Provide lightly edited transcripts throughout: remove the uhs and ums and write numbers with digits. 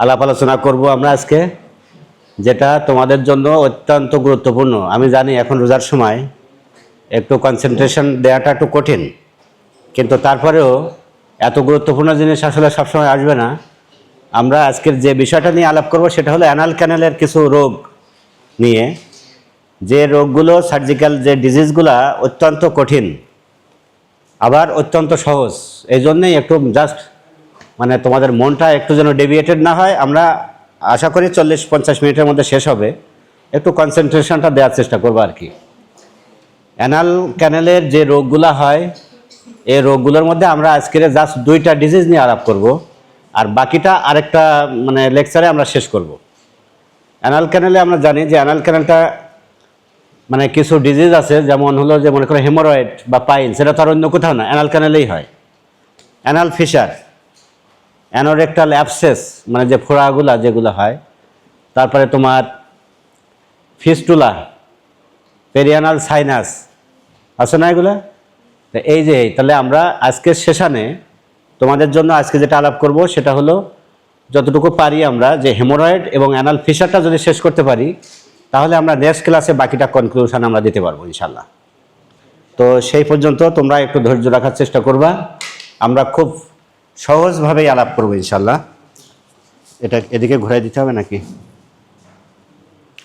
আলাপ আলোচনা করব আমরা আজকে, যেটা তোমাদের জন্য অত্যন্ত গুরুত্বপূর্ণ। আমি জানি এখন রোজার সময় একটু কনসেন্ট্রেশন দেওয়াটা একটু কঠিন, কিন্তু তারপরেও এত গুরুত্বপূর্ণ জিনিস আসলে সবসময় আসবে না। আমরা আজকের যে বিষয়টা নিয়ে আলাপ করব সেটা হলো অ্যানাল ক্যানেলের কিছু রোগ নিয়ে, যে রোগগুলো সার্জিক্যাল যে ডিজিজগুলো অত্যন্ত কঠিন আবার অত্যন্ত সহজ। এই জন্যেই একটু জাস্ট মানে তোমাদের মনটা একটু যেন ডেভিয়েটেড না হয়। আমরা আশা করি 40-50 মিনিটের মধ্যে শেষ হবে, একটু কনসেন্ট্রেশনটা দেওয়ার চেষ্টা করবো আর কি। অ্যানাল ক্যানেলের যে রোগগুলো হয়, এই রোগগুলোর মধ্যে আমরা আজকের জাস্ট 2টা ডিজিজ নিয়ে আলাপ করব, আর বাকিটা আরেকটা মানে লেকচারে আমরা শেষ করব। অ্যানাল ক্যানেলে আমরা জানি যে অ্যানাল ক্যানেলটা মানে কিছু ডিজিজ আছে, যেমন হলো যে মনে করো হেমোরয়েড বা পাইলস, সেটা তো আর অন্য কোথাও না, অ্যানাল ক্যানেলেই হয়। অ্যানাল ফিশার, অ্যানোরেক্টাল অ্যাবসেস মানে যে ফোড়াগুলা যেগুলো হয়, তারপরে তোমার ফিস্টুলা, পেরিয়ানাল সাইনাস, আছে না এগুলো? এই যে তাহলে আমরা আজকের সেশনে তোমাদের জন্য আজকে যেটা আলাপ করব সেটা হলো যতটুকু পারি আমরা যে হেমোরয়েড এবং অ্যানাল ফিশারটা যদি শেষ করতে পারি, তাহলে আমরা নেক্সট ক্লাসে বাকিটা কনক্লুশন আমরা দিতে পারবো ইনশাল্লাহ। তো সেই পর্যন্ত তোমরা একটু ধৈর্য রাখার চেষ্টা করবা, আমরা খুব সহজভাবেই আলাপ করবো ইনশাল্লাহ। এটা এদিকে ঘুরাই দিতে হবে নাকি?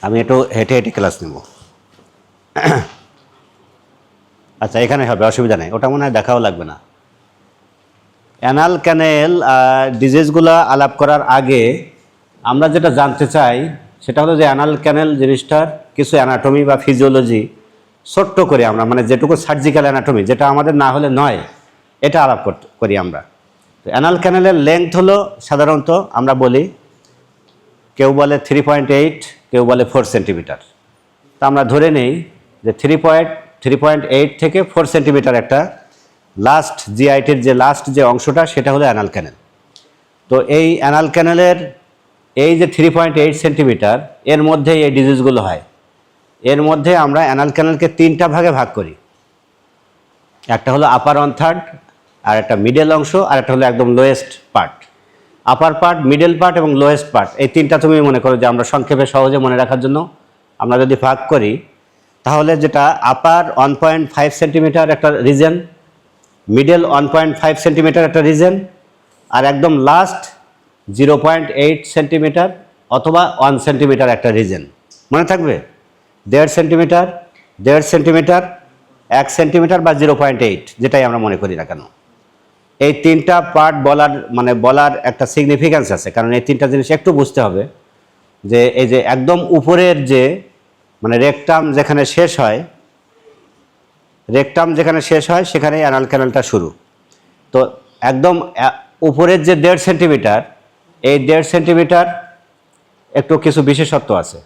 আমি একটু হেঁটে হেঁটে ক্লাস নেব। আচ্ছা, এখানে হবে, অসুবিধা নেই, ওটা মনে হয় দেখাও লাগবে না। অ্যানাল ক্যানেল ডিজিজগুলো আলাপ করার আগে আমরা যেটা জানতে চাই সেটা হলো যে অ্যানাল ক্যানেল জিনিসটার কিছু অ্যানাটমি বা ফিজিওলজি ছোট্ট করে আমরা মানে যেটুকু সার্জিক্যাল অ্যানাটমি, যেটা আমাদের না হলে নয়, এটা আলাপ করি আমরা। তো অ্যানাল ক্যানেলের লেংথ হলো সাধারণত আমরা বলি, কেউ বলে 3.8, কেউ বলে 4 সেন্টিমিটার। তা আমরা ধরে নেই যে 3.8 থেকে 4 সেন্টিমিটার একটা লাস্ট জিআইটির যে লাস্ট যে অংশটা সেটা হলো অ্যানাল ক্যানেল। তো এই অ্যানাল ক্যানেলের এই যে 3.8 সেন্টিমিটার, এর মধ্যে এই ডিজিজগুলো হয়। এর মধ্যে আমরা অ্যানাল ক্যানেলকে 3টা ভাগে ভাগ করি। একটা হলো আপার 1/3, আর একটা মিডল অংশ, আর একটা হলো একদম লোয়েস্ট পার্ট। আপার পার্ট, মিডল পার্ট এবং লোয়েস্ট পার্ট, এই 3টা তুমি মনে করো যে আমরা সংক্ষেপে সহজে মনে রাখার জন্য আমরা যদি ভাগ করি, তাহলে যেটা আপার 1.5 সেন্টিমিটার একটা রিজন, মিডল 1.5 সেন্টিমিটার একটা রিজন, আর একদম লাস্ট 0.8 সেন্টিমিটার অথবা 1 সেন্টিমিটার একটা রিজন। মনে থাকবে 1.5 সেন্টিমিটার, 1.5 সেন্টিমিটার, 1 সেন্টিমিটার বা 0.8, যেটাই আমরা মনে করি না কেন। এই 3টা পার্ট বলার একটা সিগনিফিক্যান্স আছে, কারণ এই 3টা জিনিস একটু বুঝতে হবে। যে এই যে একদম উপরের যে মানে রেকটাম যেখানে শেষ হয়, সেখানে অ্যানাল ক্যানেলটা শুরু। তো একদম উপরের যে 1.5 সেন্টিমিটার, এই 1.5 সেন্টিমিটার একটু কিছু বিশেষত্ব আছে।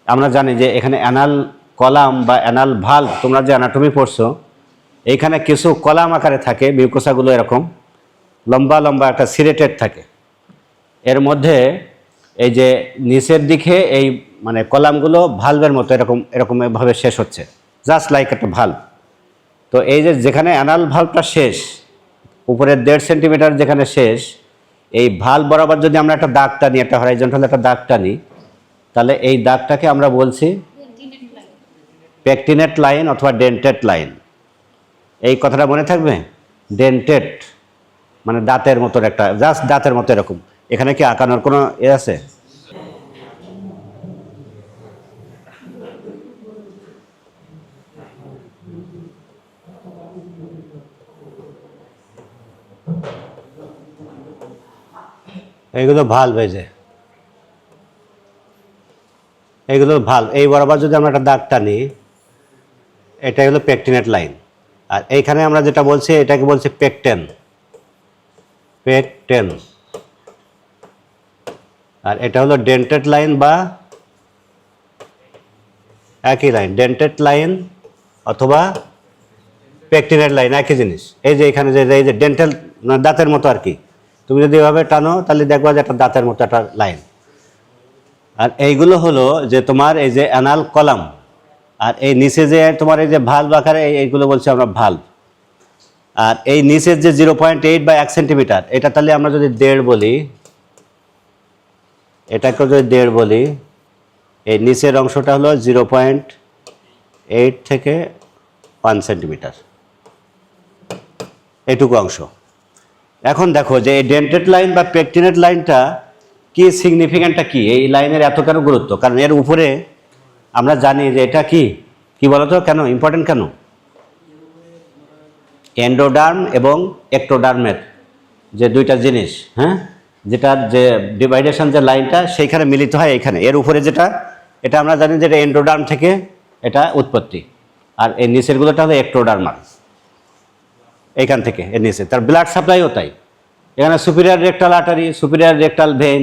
আমরা জানি যে এখানে অ্যানাল কলাম বা অ্যানাল ভালভ, তোমরা যে অ্যানাটমি পড়ছো, এইখানে কিছু কলাম আকারে থাকে, মিউকোসাগুলো এরকম লম্বা লম্বা একটা সিরেটেড থাকে। এর মধ্যে এই যে নিচের দিকে এই মানে কলামগুলো ভালভের মতো এরকমভাবে শেষ হচ্ছে, জাস্ট লাইক একটা ভালভ। তো এই যে যেখানে অ্যানাল ভালভটা শেষ, উপরের 1.5 সেন্টিমিটার যেখানে শেষ, এই ভালভ বরাবর যদি আমরা একটা দাগ টানি, একটা হরাইজন্টাল একটা দাগ টানি, তাহলে এই দাগটাকে আমরা বলছি পেকটিনেট লাইন অথবা ডেন্টেড লাইন। এই কথাটা মনে থাকবে, ডেন্টেড মানে দাঁতের মতো একটা, জাস্ট দাঁতের মতো এরকম। এখানে কি আঁকানোর কোনো আছে? এইগুলো ভালভ, এই যে এইগুলো ভালভ। এই বরাবর যদি আমরা একটা দাগ টানি, এটাই হলো পেকটিনেট লাইন। আর এইখানে আমরা যেটা বলছি এটাকে বলছি পেকটেন। আর এটা হলো ডেন্টেড লাইন বা একই লাইন, ডেন্টেড লাইন অথবা পেকটিনেট লাইন, একই জিনিস। এই যে এখানে যে এই যে ডেন্টাল দাঁতের মতো আর কি, তুমি যদি এভাবে টানো তাহলে দেখবা যে একটা দাঁতের মতো একটা লাইন। আর এইগুলো হলো যে তোমার এই যে অ্যানাল কলাম, আর এই নিচে যে তোমার এই যে ভালভ আকারে, এইগুলো বলছি আমরা ভালভ। আর এই নিচের যে 0.8 বা 1 সেন্টিমিটার, এটা তাহলে আমরা যদি 1.5 বলি, এটাকে যদি 1.5 বলি, এই নিচের অংশটা হলো 0.8 থেকে 1 সেন্টিমিটার, এইটুকু অংশ। এখন দেখো যে এই ডেন্টেড লাইন বা পেকটিনেট লাইনটা কি সিগনিফিক্যান্টটা কি, এই লাইনের এত কেন গুরুত্ব? কারণ এর উপরে আমরা জানি যে এটা কি বলতো, কেন ইম্পর্টেন্ট, কেন? এন্ডোডার্ম এবং এক্টোডার্মের যে দুইটা জিনিস, হ্যাঁ, যেটার যে ডিভাইডেশন যে লাইনটা সেইখানে মিলিত হয় এইখানে, এর উপরে যেটা, এটা আমরা জানি যে এটা এন্ডোডার্ম থেকে এটা উৎপত্তি, আর এই নিচেরগুলোটা হলো এক্টোডার্মাল, এইখান থেকে এর নিচে তার ব্লাড সাপ্লাইও তাই। এখানে superior rectal artery, superior rectal vein,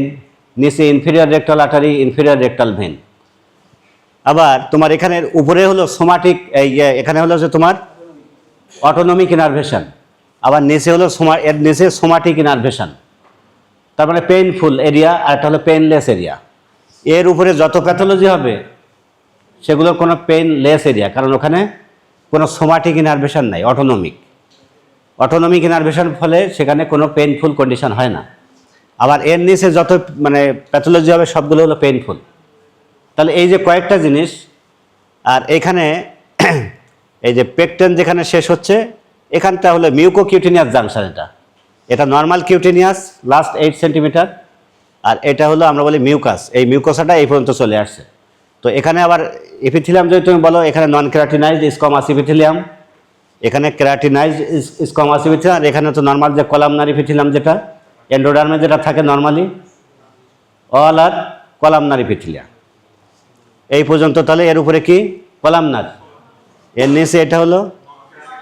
নিচে inferior rectal artery, inferior rectal vein. আবার তোমার এখানের উপরে হলো সোমাটিক, এখানে হলো যে তোমার অটোনমিক ইনারভেশন, আবার নিচে হলো এর নিচে সোমাটিক ইনারভেশন, তার মানে পেইনফুল এরিয়া, আর একটা হলো পেইনলেস এরিয়া। এর উপরে যত প্যাথোলজি হবে সেগুলোর কোনো পেইনলেস এরিয়া, কারণ ওখানে কোনো সোমাটিক ইনারভেশন নাই, অটোনমিক ইনারভেশন ফলে সেখানে কোনো পেইনফুল কন্ডিশন হয় না। আবার এর নিচে যত মানে প্যাথোলজি হবে সবগুলো হলো পেইনফুল। তাহলে এই যে কয়েকটা জিনিস, আর এখানে এই যে পেকটেন যেখানে শেষ হচ্ছে, এখানটা হলো মিউকোকিউটিনিয়াস জাংশন, এটা নর্মাল কিউটিনিয়াস লাস্ট 8 সেন্টিমিটার, আর এটা হলো আমরা বলি মিউকাস, এই মিউকোসাটা এই পর্যন্ত চলে আসছে। তো এখানে আবার এপিথেলিয়াম যদি তুমি বলো, এখানে নন কেরাটিনাইজড স্কোমাস এপিথেলিয়াম, এখানে কেরাটিনাইজড স্কোমাস এপিথেলিয়াম, আর এখানে তো নর্মাল যে কলামনার এপিথেলিয়াম যেটা এন্ডোডার্মে যেটা থাকে নর্মালি, অল আর কলামনার এপিথেলিয়াম এই পর্যন্ত। তাহলে এর উপরে কি কলামনার, এর নিচে এটা হলো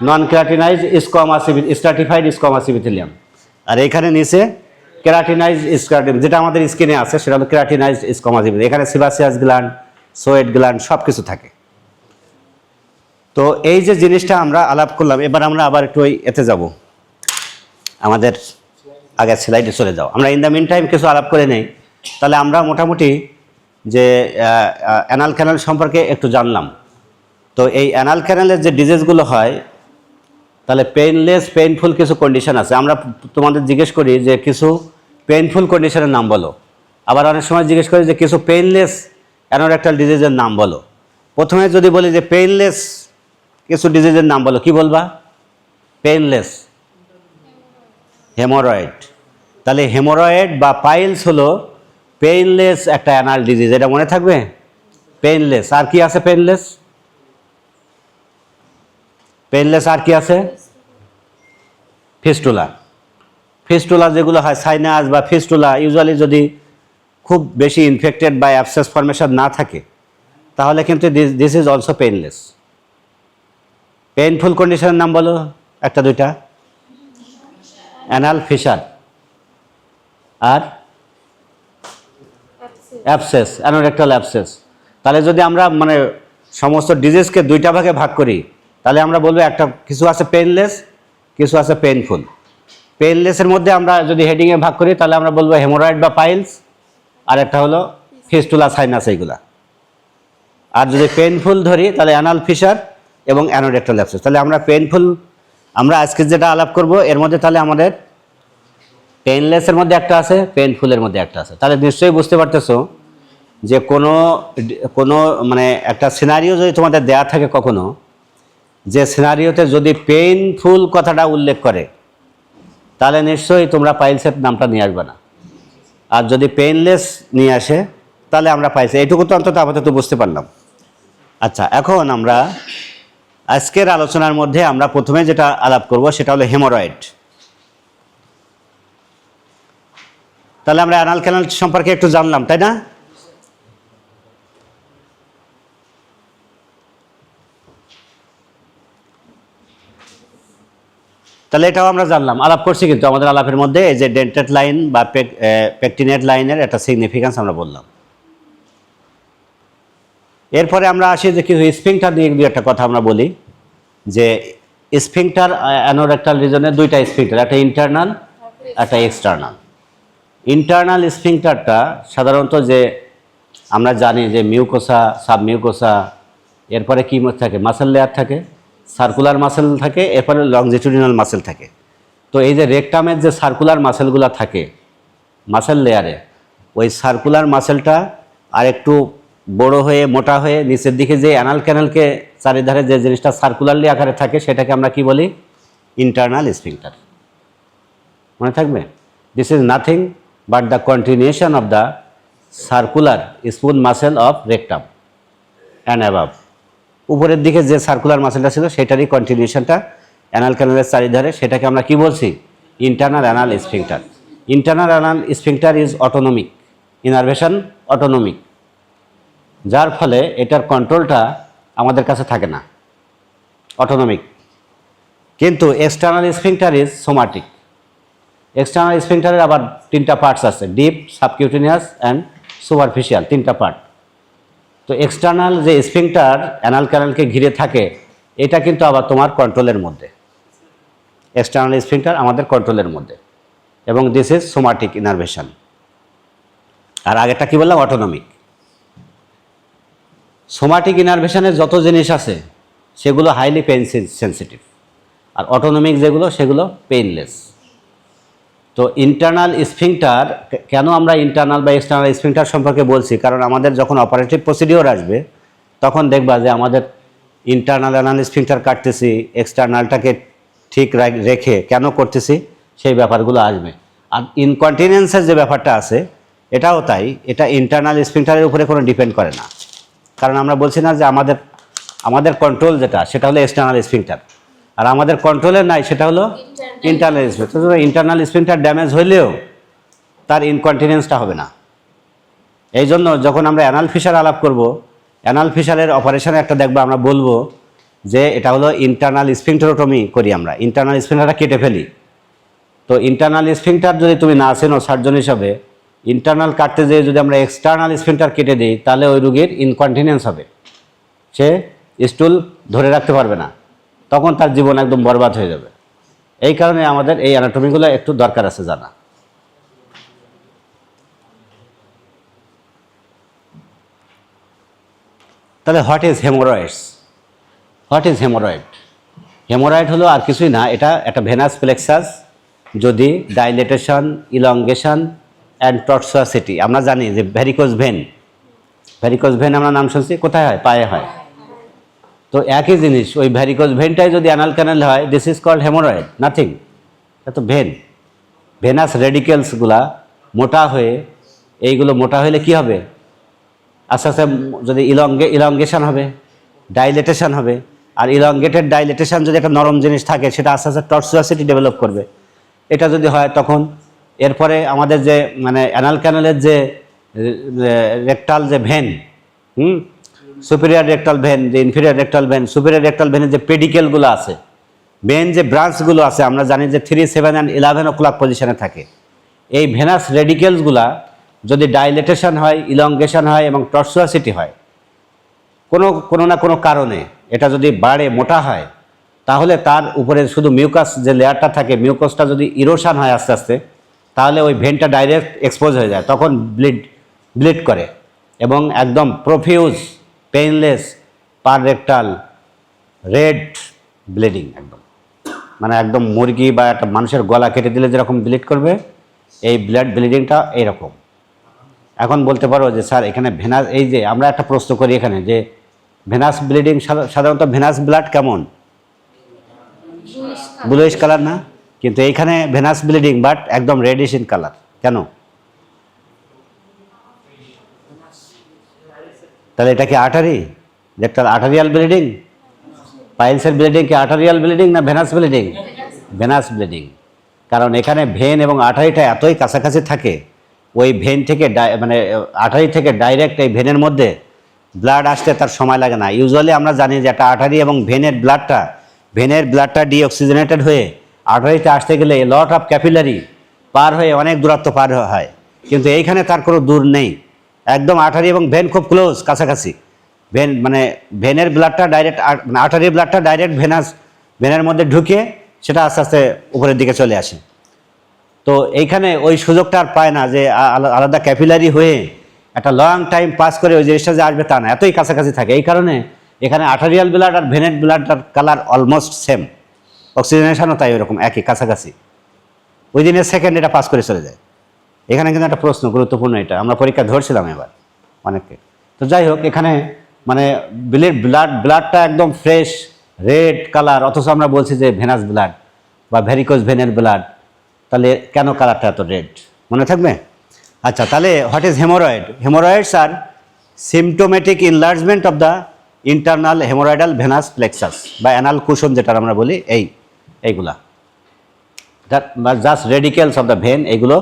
non keratinized squamous stratified squamous epithelium, আর এখানে নিচে কেরাটিনাইজড স্কোয়াটিম, যেটা আমাদের স্কিনে আছে সেটা হলো কেরাটিনাইজড স্কোমাস এপিথেলিয়াম। এখানে সিবাসিয়াস গ্ল্যান্ড, সোয়েট গ্ল্যান্ড সব কিছু থাকে। তো এই যে জিনিসটা আমরা আলাপ করলাম, এবার আমরা আবার একটু এতে যাব, আমাদের আগের স্লাইডে চলে যাও। আমরা ইন দ্য মিন টাইম কিছু আলাপ করে নেই। তাহলে আমরা মোটামুটি যে অ্যানাল ক্যানাল সম্পর্কে একটু জানলাম। তো এই অ্যানাল ক্যানালের যে ডিজিজগুলো হয়, তাহলে পেইনলেস পেইনফুল কিছু কন্ডিশন আছে। আমরা তোমাদের জিজ্ঞেস করি যে কিছু পেইনফুল কন্ডিশনের নাম বলো, আবার অনেক সময় জিজ্ঞেস করি যে কিছু পেইনলেস অ্যানোরেক্টাল ডিজিজের নাম বলো। প্রথমে যদি বলি যে পেইনলেস কিছু ডিজিজের নাম বলো, কি বলবা? Painless haemorrhoid. তাহলে হেমোরয়েড বা পাইলস হলো পেইনলেস একটা অ্যানাল ডিজিজ, এটা মনে থাকবে, পেইনলেস। আর কি আছে পেইনলেস? পেইনলেস আর কি আছে? ফিস্টুলা যেগুলো হয় সাইনাস বা ফিস্টুলা, ইউজুয়ালি যদি খুব বেশি ইনফেক্টেড বা অ্যাবসেস ফর্মেশন না থাকে তাহলে কিন্তু this is also painless. Painful কন্ডিশনের নাম বলো একটা দুইটা। অ্যানাল ফিশার আর অ্যাবসেস, অ্যানোরেক্টাল অ্যাবসেস। তাহলে যদি আমরা মানে সমস্ত ডিজিজকে দুইটা ভাগে ভাগ করি, তাহলে আমরা বলবো একটা কিছু আছে পেইনলেস, কিছু আছে পেইনফুল। পেইনলেসের মধ্যে আমরা যদি হেডিংয়ে ভাগ করি তাহলে আমরা বলবো হেমোরয়েড বা পাইলস, আর একটা হলো ফিস্টুলা সাইনাস এইগুলা। আর যদি পেইনফুল ধরি তাহলে অ্যানাল ফিশার এবং অ্যানোরেক্টাল অ্যাবসেস। তাহলে আমরা পেইনফুল, আমরা আজকে যেটা আলাপ করব এর মধ্যে তাহলে আমাদের পেইনলেসের মধ্যে একটা আছে, পেইনফুলের মধ্যে একটা আছে। তাহলে নিশ্চয়ই বুঝতে পারতেছো যে কোনো মানে একটা সিনারিও যদি তোমাদের দেয়া থাকে কখনো, যে সিনারিওতে যদি পেইনফুল কথাটা উল্লেখ করে তাহলে নিশ্চয়ই তোমরা পাইলসের নামটা নিয়ে আসবে না, আর যদি পেইনলেস নিয়ে আসে তাহলে আমরা পাইলস, এইটুকু তো অন্তত আপাতত বুঝতে পারলাম। আচ্ছা, এখন আমরা আজকের আলোচনার মধ্যে আমরা প্রথমে যেটা আলাপ করব সেটা হলো হেমোরয়েড। তাহলে আমরা অ্যানাল ক্যানাল সম্পর্কে একটু জানলাম, তাই না? তাহলে এটাও আমরা জানলাম, আলাপ করছি কিন্তু আমাদের আলাপের মধ্যে এই যে ডেন্টেড লাইন বা পেকটিনেট লাইনের একটা সিগনিফিকেন্স আমরা বললাম। এরপরে আমরা আসি যে কিছু স্ফিংটার নিয়ে দু একটা কথা আমরা বলি, যে স্ফিংটার অ্যানোরেক্টাল রিজনের দুইটা স্ফিংটার, একটা ইন্টারনাল একটা এক্সটার্নাল। ইন্টারনাল স্ফিংটারটা সাধারণত যে আমরা জানি যে মিউকোসা, সাবমিউকোসা, এরপরে কি থাকে, মাসেল লেয়ার থাকে, সার্কুলার মাসেল থাকে, এরপরে লংজিটিউডিনাল মাসেল থাকে। তো এই যে রেকটামের যে সার্কুলার মাসেলগুলো থাকে মাসেল লেয়ারে, ওই সার্কুলার মাসেলটা আর একটু বড় হয়ে মোটা হয়ে নিচের দিকে যে অ্যানাল ক্যানালকে চারিধারে যে জিনিসটা সার্কুলারলি আকারে থাকে সেটাকে আমরা কি বলি? Internal sphincter. মনে থাকবে? This is nothing but the continuation of the circular smooth muscle of rectum and above. উপরের দিকে যে সার্কুলার মাসেলটা ছিল সেটারই কন্টিনিউশনটা অ্যানাল ক্যানালের চারিধারে, সেটাকে আমরা কি বলছি? Internal anal sphincter. Internal anal sphincter is autonomic, innervation autonomic, যার ফলে এটার কন্ট্রোলটা আমাদের কাছে থাকে না, অটোনমিক। কিন্তু external sphincter is somatic. External স্ফিংটারের আবার তিনটা পার্টস আছে, ডিপ, সাবকিউটেনিয়াস অ্যান্ড সুপারফিশিয়াল, তিনটা পার্ট। তো এক্সটার্নাল যে স্ফিংটার অ্যানাল ক্যানালকে ঘিরে থাকে এটা কিন্তু আবার তোমার কন্ট্রোলের মধ্যে। এক্সটার্নাল স্ফিংটার আমাদের কন্ট্রোলের মধ্যে, এবং দিস ইজ সোমাটিক ইনারভেশন। আর আগেরটা কি বললাম? অটোনমিক। সোমাটিক ইনারভেশনের যত জিনিস আছে সেগুলো হাইলি পেইন সেন্সিটিভ, আর অটোনমিক যেগুলো সেগুলো পেইনলেস। তো ইন্টারনাল স্ফিংটার, কেন আমরা ইন্টারনাল বা এক্সটার্নাল স্ফিংটার সম্পর্কে বলছি? কারণ আমাদের যখন অপারেটিভ প্রসিডিওর আসবে তখন দেখবা যে আমাদের ইন্টারনাল অ্যানাল স্ফিংটার কাটতেছি, এক্সটার্নালটাকে ঠিক রেখে কেন করতেছি সেই ব্যাপারগুলো আসবে। আর ইনকন্টিনেন্সের যে ব্যাপারটা আছে এটাও তাই, এটা ইন্টারনাল স্ফিংটারের উপরে কোনো ডিপেন্ড করে না। কারণ আমরা বলছি না যে আমাদের কন্ট্রোল যেটা সেটা হলো এক্সটার্নাল স্ফিংটার, আর আমাদের কন্ট্রোলের নাই সেটা হলো internal sphincter. Internal sphincter damage হইলেও তার ইনকন্টিনেন্সটা হবে না। এই জন্য যখন আমরা অ্যানাল ফিশার আলাপ করব, অ্যানাল ফিশারের অপারেশনে একটা দেখবো, আমরা বলবো যে এটা হলো ইন্টারনাল স্ফিংটারোটমি করি আমরা, ইন্টারনাল স্ফিংটারটা কেটে ফেলি। তো ইন্টারনাল স্ফিংটার যদি তুমি না চেনো সার্জন হিসাবে, ইন্টারনাল কাটতে যেয়ে যদি আমরা এক্সটার্নাল স্ফিংটার কেটে দিই তাহলে ওই রোগীর ইনকন্টিনেন্স হবে, সে স্টুল ধরে রাখতে পারবে না, তখন তার জীবন একদম বরবাদ হয়ে যাবে। এই কারণে আমাদের এই অ্যানাটমিগুলো একটু দরকার আছে জানা। তাহলে what is haemorrhoids? What is haemorrhoid? Haemorrhoid হলো আর কিছুই না, এটা একটা ভেনাস প্লেক্সাস যদি ডাইলেটেশন, ইলংগেশন অ্যান্ড টর্সুয়াসিটি, আমরা জানি যে ভ্যারিকোজ ভেন, ভ্যারিকোজ ভেন আমরা নাম শুনছি, কোথায় হয়? পায়ে হয়। তো একই জিনিস, ওই ভ্যারিকোজ ভেনটাই যদি অ্যানাল ক্যানেল হয়, this is called haemorrhoid, nothing. এটা তো ভেন, ভেনাস রেডিকেলসগুলা মোটা হয়ে, এইগুলো মোটা হলে কি হবে? আস্তে আস্তে যদি ইলংগেশন হবে, ডাইলেটেশন হবে, আর ইলংগেটেড ডাইলেটেশন যদি একটা নরম জিনিস থাকে সেটা আস্তে আস্তে টর্সুয়াসিটি ডেভেলপ করবে। এটা যদি হয় তখন এরপরে আমাদের যে মানে অ্যানাল ক্যানেলের যে রেকটাল যে ভেন, সুপিরিয়র রেকটাল ভেন, যে inferior rectal vein, superior rectal ভেনের যে পেডিকেলগুলো আছে, ভেন যে ব্রাঞ্চগুলো আছে, আমরা জানি যে 3, 7 and 11 o'clock পজিশনে থাকে। এই ভেনাস রেডিকেলসগুলা যদি ডাইলেটেশন হয়, ইলংগেশন হয় এবং টর্সুয়াসিটি হয়, কোনো না কোনো কারণে এটা যদি বাড়ে, মোটা হয়, তাহলে তার উপরে শুধু মিউকাস যে লেয়ারটা থাকে, মিউকাসটা যদি ইরোশন হয় আস্তে আস্তে, তাহলে ওই ভেনটা ডাইরেক্ট এক্সপোজ হয়ে যায়, তখন ব্লিড করে এবং একদম প্রফিউজ, পেইনলেস, পার রেকটাল রেড ব্লিডিং, একদম মানে একদম মুরগি বা একটা মানুষের গলা কেটে দিলে যেরকম ব্লিড করবে, এই ব্লিডিংটা এইরকম। এখন বলতে পারো যে স্যার এখানে ভেনাস, এই যে আমরা একটা প্রশ্ন করি এখানে যে ভেনাস ব্লিডিং, সাধারণত ভেনাস ব্লাড কেমন? ব্লুইশ কালার না? কিন্তু এইখানে ভেনাস ব্লিডিং বাট একদম রেডিশ ইন কালার, কেন? তাহলে এটা কি আর্টারি? একটা আর্টারিয়াল ব্লিডিং? পাইলসের ব্লিডিং কি আর্টারিয়াল ব্লিডিং না ভেনাস ব্লিডিং? Venous bleeding. কারণ এখানে ভেন এবং আর্টারিটা এতই কাছাকাছি থাকে, ওই ভেন থেকে মানে আর্টারি থেকে ডাইরেক্ট এই ভেনের মধ্যে ব্লাড আসতে তার সময় লাগে না। ইউজুয়ালি আমরা জানি যে একটা আর্টারি এবং ভেনের ব্লাডটা ডিঅক্সিজেনেটেড হয়ে আর্টারিতে আসতে গেলে লট অফ ক্যাপিলারি পার হয়ে অনেক দূরত্ব পার হয়, কিন্তু এইখানে তার কোনো দূর নেই, একদম আর্টারি এবং ভেন খুব ক্লোজ, কাছাকাছি। মানে ভেনের ব্লাডটা ডাইরেক্ট, আর্টারির ব্লাডটা ডাইরেক্ট ভেনের মধ্যে ঢুকে সেটা আস্তে আস্তে উপরের দিকে চলে আসে। তো এইখানে ওই সুযোগটা আর পায় না যে আলাদা ক্যাপিলারি হয়ে একটা লং টাইম পাস করে ওই জিনিসটা যে আসবে তা না, এতই কাছাকাছি থাকে। এই কারণে এখানে আর্টারিয়াল ব্লাড আর ভেনের ব্লাডটার কালার অলমোস্ট সেম, অক্সিজেনেশনও তাই ওরকম একই কাছাকাছি, উইদিন এ সেকেন্ড এটা পাস করে চলে যায়। এখানে কিন্তু একটা প্রশ্ন গুরুত্বপূর্ণ, এটা আমরা পরীক্ষা ধরছিলাম এবার অনেককে। তো যাই হোক, এখানে মানে ব্লাডটা একদম ফ্রেশ রেড কালার, অথচ আমরা বলছি যে ভেনাস ব্লাড বা ভ্যারিকোজ ভেনের ব্লাড, তাহলে কেন কালারটা এত রেড? মনে থাকবে? আচ্ছা, তাহলে what is haemorrhoid? Haemorrhoids are symptomatic enlargement of the internal haemorrhoidal venous plexus বা অ্যানাল কুশন, যেটা আমরা বলি, এইগুলা just radicals of the vein. এগুলো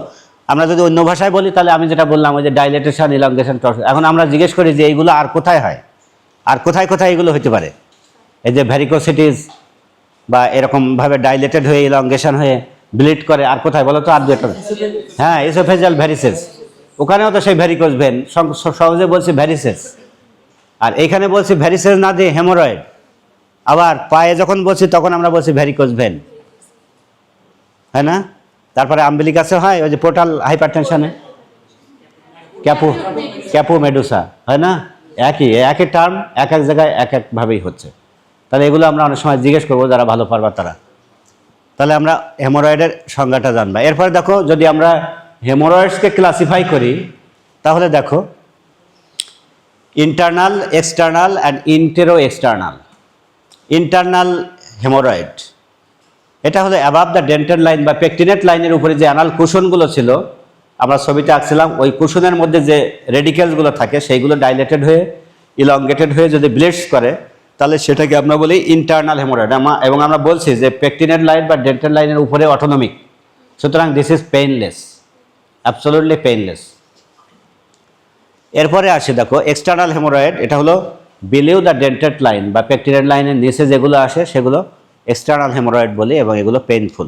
আমরা যদি অন্য ভাষায় বলি তাহলে আমি যেটা বললাম, ওই যে ডাইলেটেশন, ইলংগেশন, টর্সন। এখন আমরা জিজ্ঞেস করি যে এইগুলো আর কোথায় হয়, আর কোথায় কোথায় এগুলো হতে পারে? এই যে ভ্যারিকোসিটিস বা এরকমভাবে ডাইলেটেড হয়ে ইলংগেশন হয়ে ব্লিড করে, আর কোথায় বলো তো? আর দুটো, হ্যাঁ, এসোফেজাল ভ্যারিসেস, ওখানেও তো সেই ভ্যারিকোজ ভেন, সহজে বলছি ভ্যারিসেস। আর এইখানে বলছি ভ্যারিসেস না দিয়ে হেমোরয়েড। আবার পায়ে যখন বলছি তখন আমরা বলছি ভ্যারিকোজ ভেন, হয় না? তারপরে আম্বিলিকাসে হয়, ওই যে পোর্টাল হাইপারটেনশনে ক্যাপো মেডুসা, হয় না? একই টার্ম, এক এক জায়গায় এক একভাবেই হচ্ছে। তাহলে এগুলো আমরা অনেক সময় জিজ্ঞেস করবো, যারা ভালো পারবা তারা। তাহলে আমরা হেমোরয়েডের সংজ্ঞাটা জানবা। এরপরে দেখো, যদি আমরা হেমোরয়েডসকে ক্লাসিফাই করি তাহলে দেখো internal, external and intero external. Internal haemorrhoid, এটা হলো অ্যাবাভ দ্য ডেন্টাল লাইন বা পেকটিনেট লাইনের উপরে যে অ্যানাল কুশনগুলো ছিল, আমরা ছবিতে আঁকছিলাম, ওই কুশনের মধ্যে যে রেডিকেলসগুলো থাকে সেইগুলো ডাইলেটেড হয়ে ইলংগেটেড হয়ে যদি ব্লিডস করে, তাহলে সেটাকে আমরা বলি ইন্টারনাল হেমোরয়েড। এবং আমরা বলছি যে পেকটিনেট লাইন বা ডেন্টাল লাইনের উপরে অটোনমিক, সুতরাং this is painless, absolutely painless. এরপরে আসে দেখো এক্সটার্নাল হেমোরয়েড, এটা হলো বিলিউ দ্য ডেন্টেড লাইন বা পেকটিনেট লাইনের নিচে যেগুলো আসে সেগুলো এক্সটার্নাল হেমোরয়েড বলি, এবং এগুলো পেইনফুল।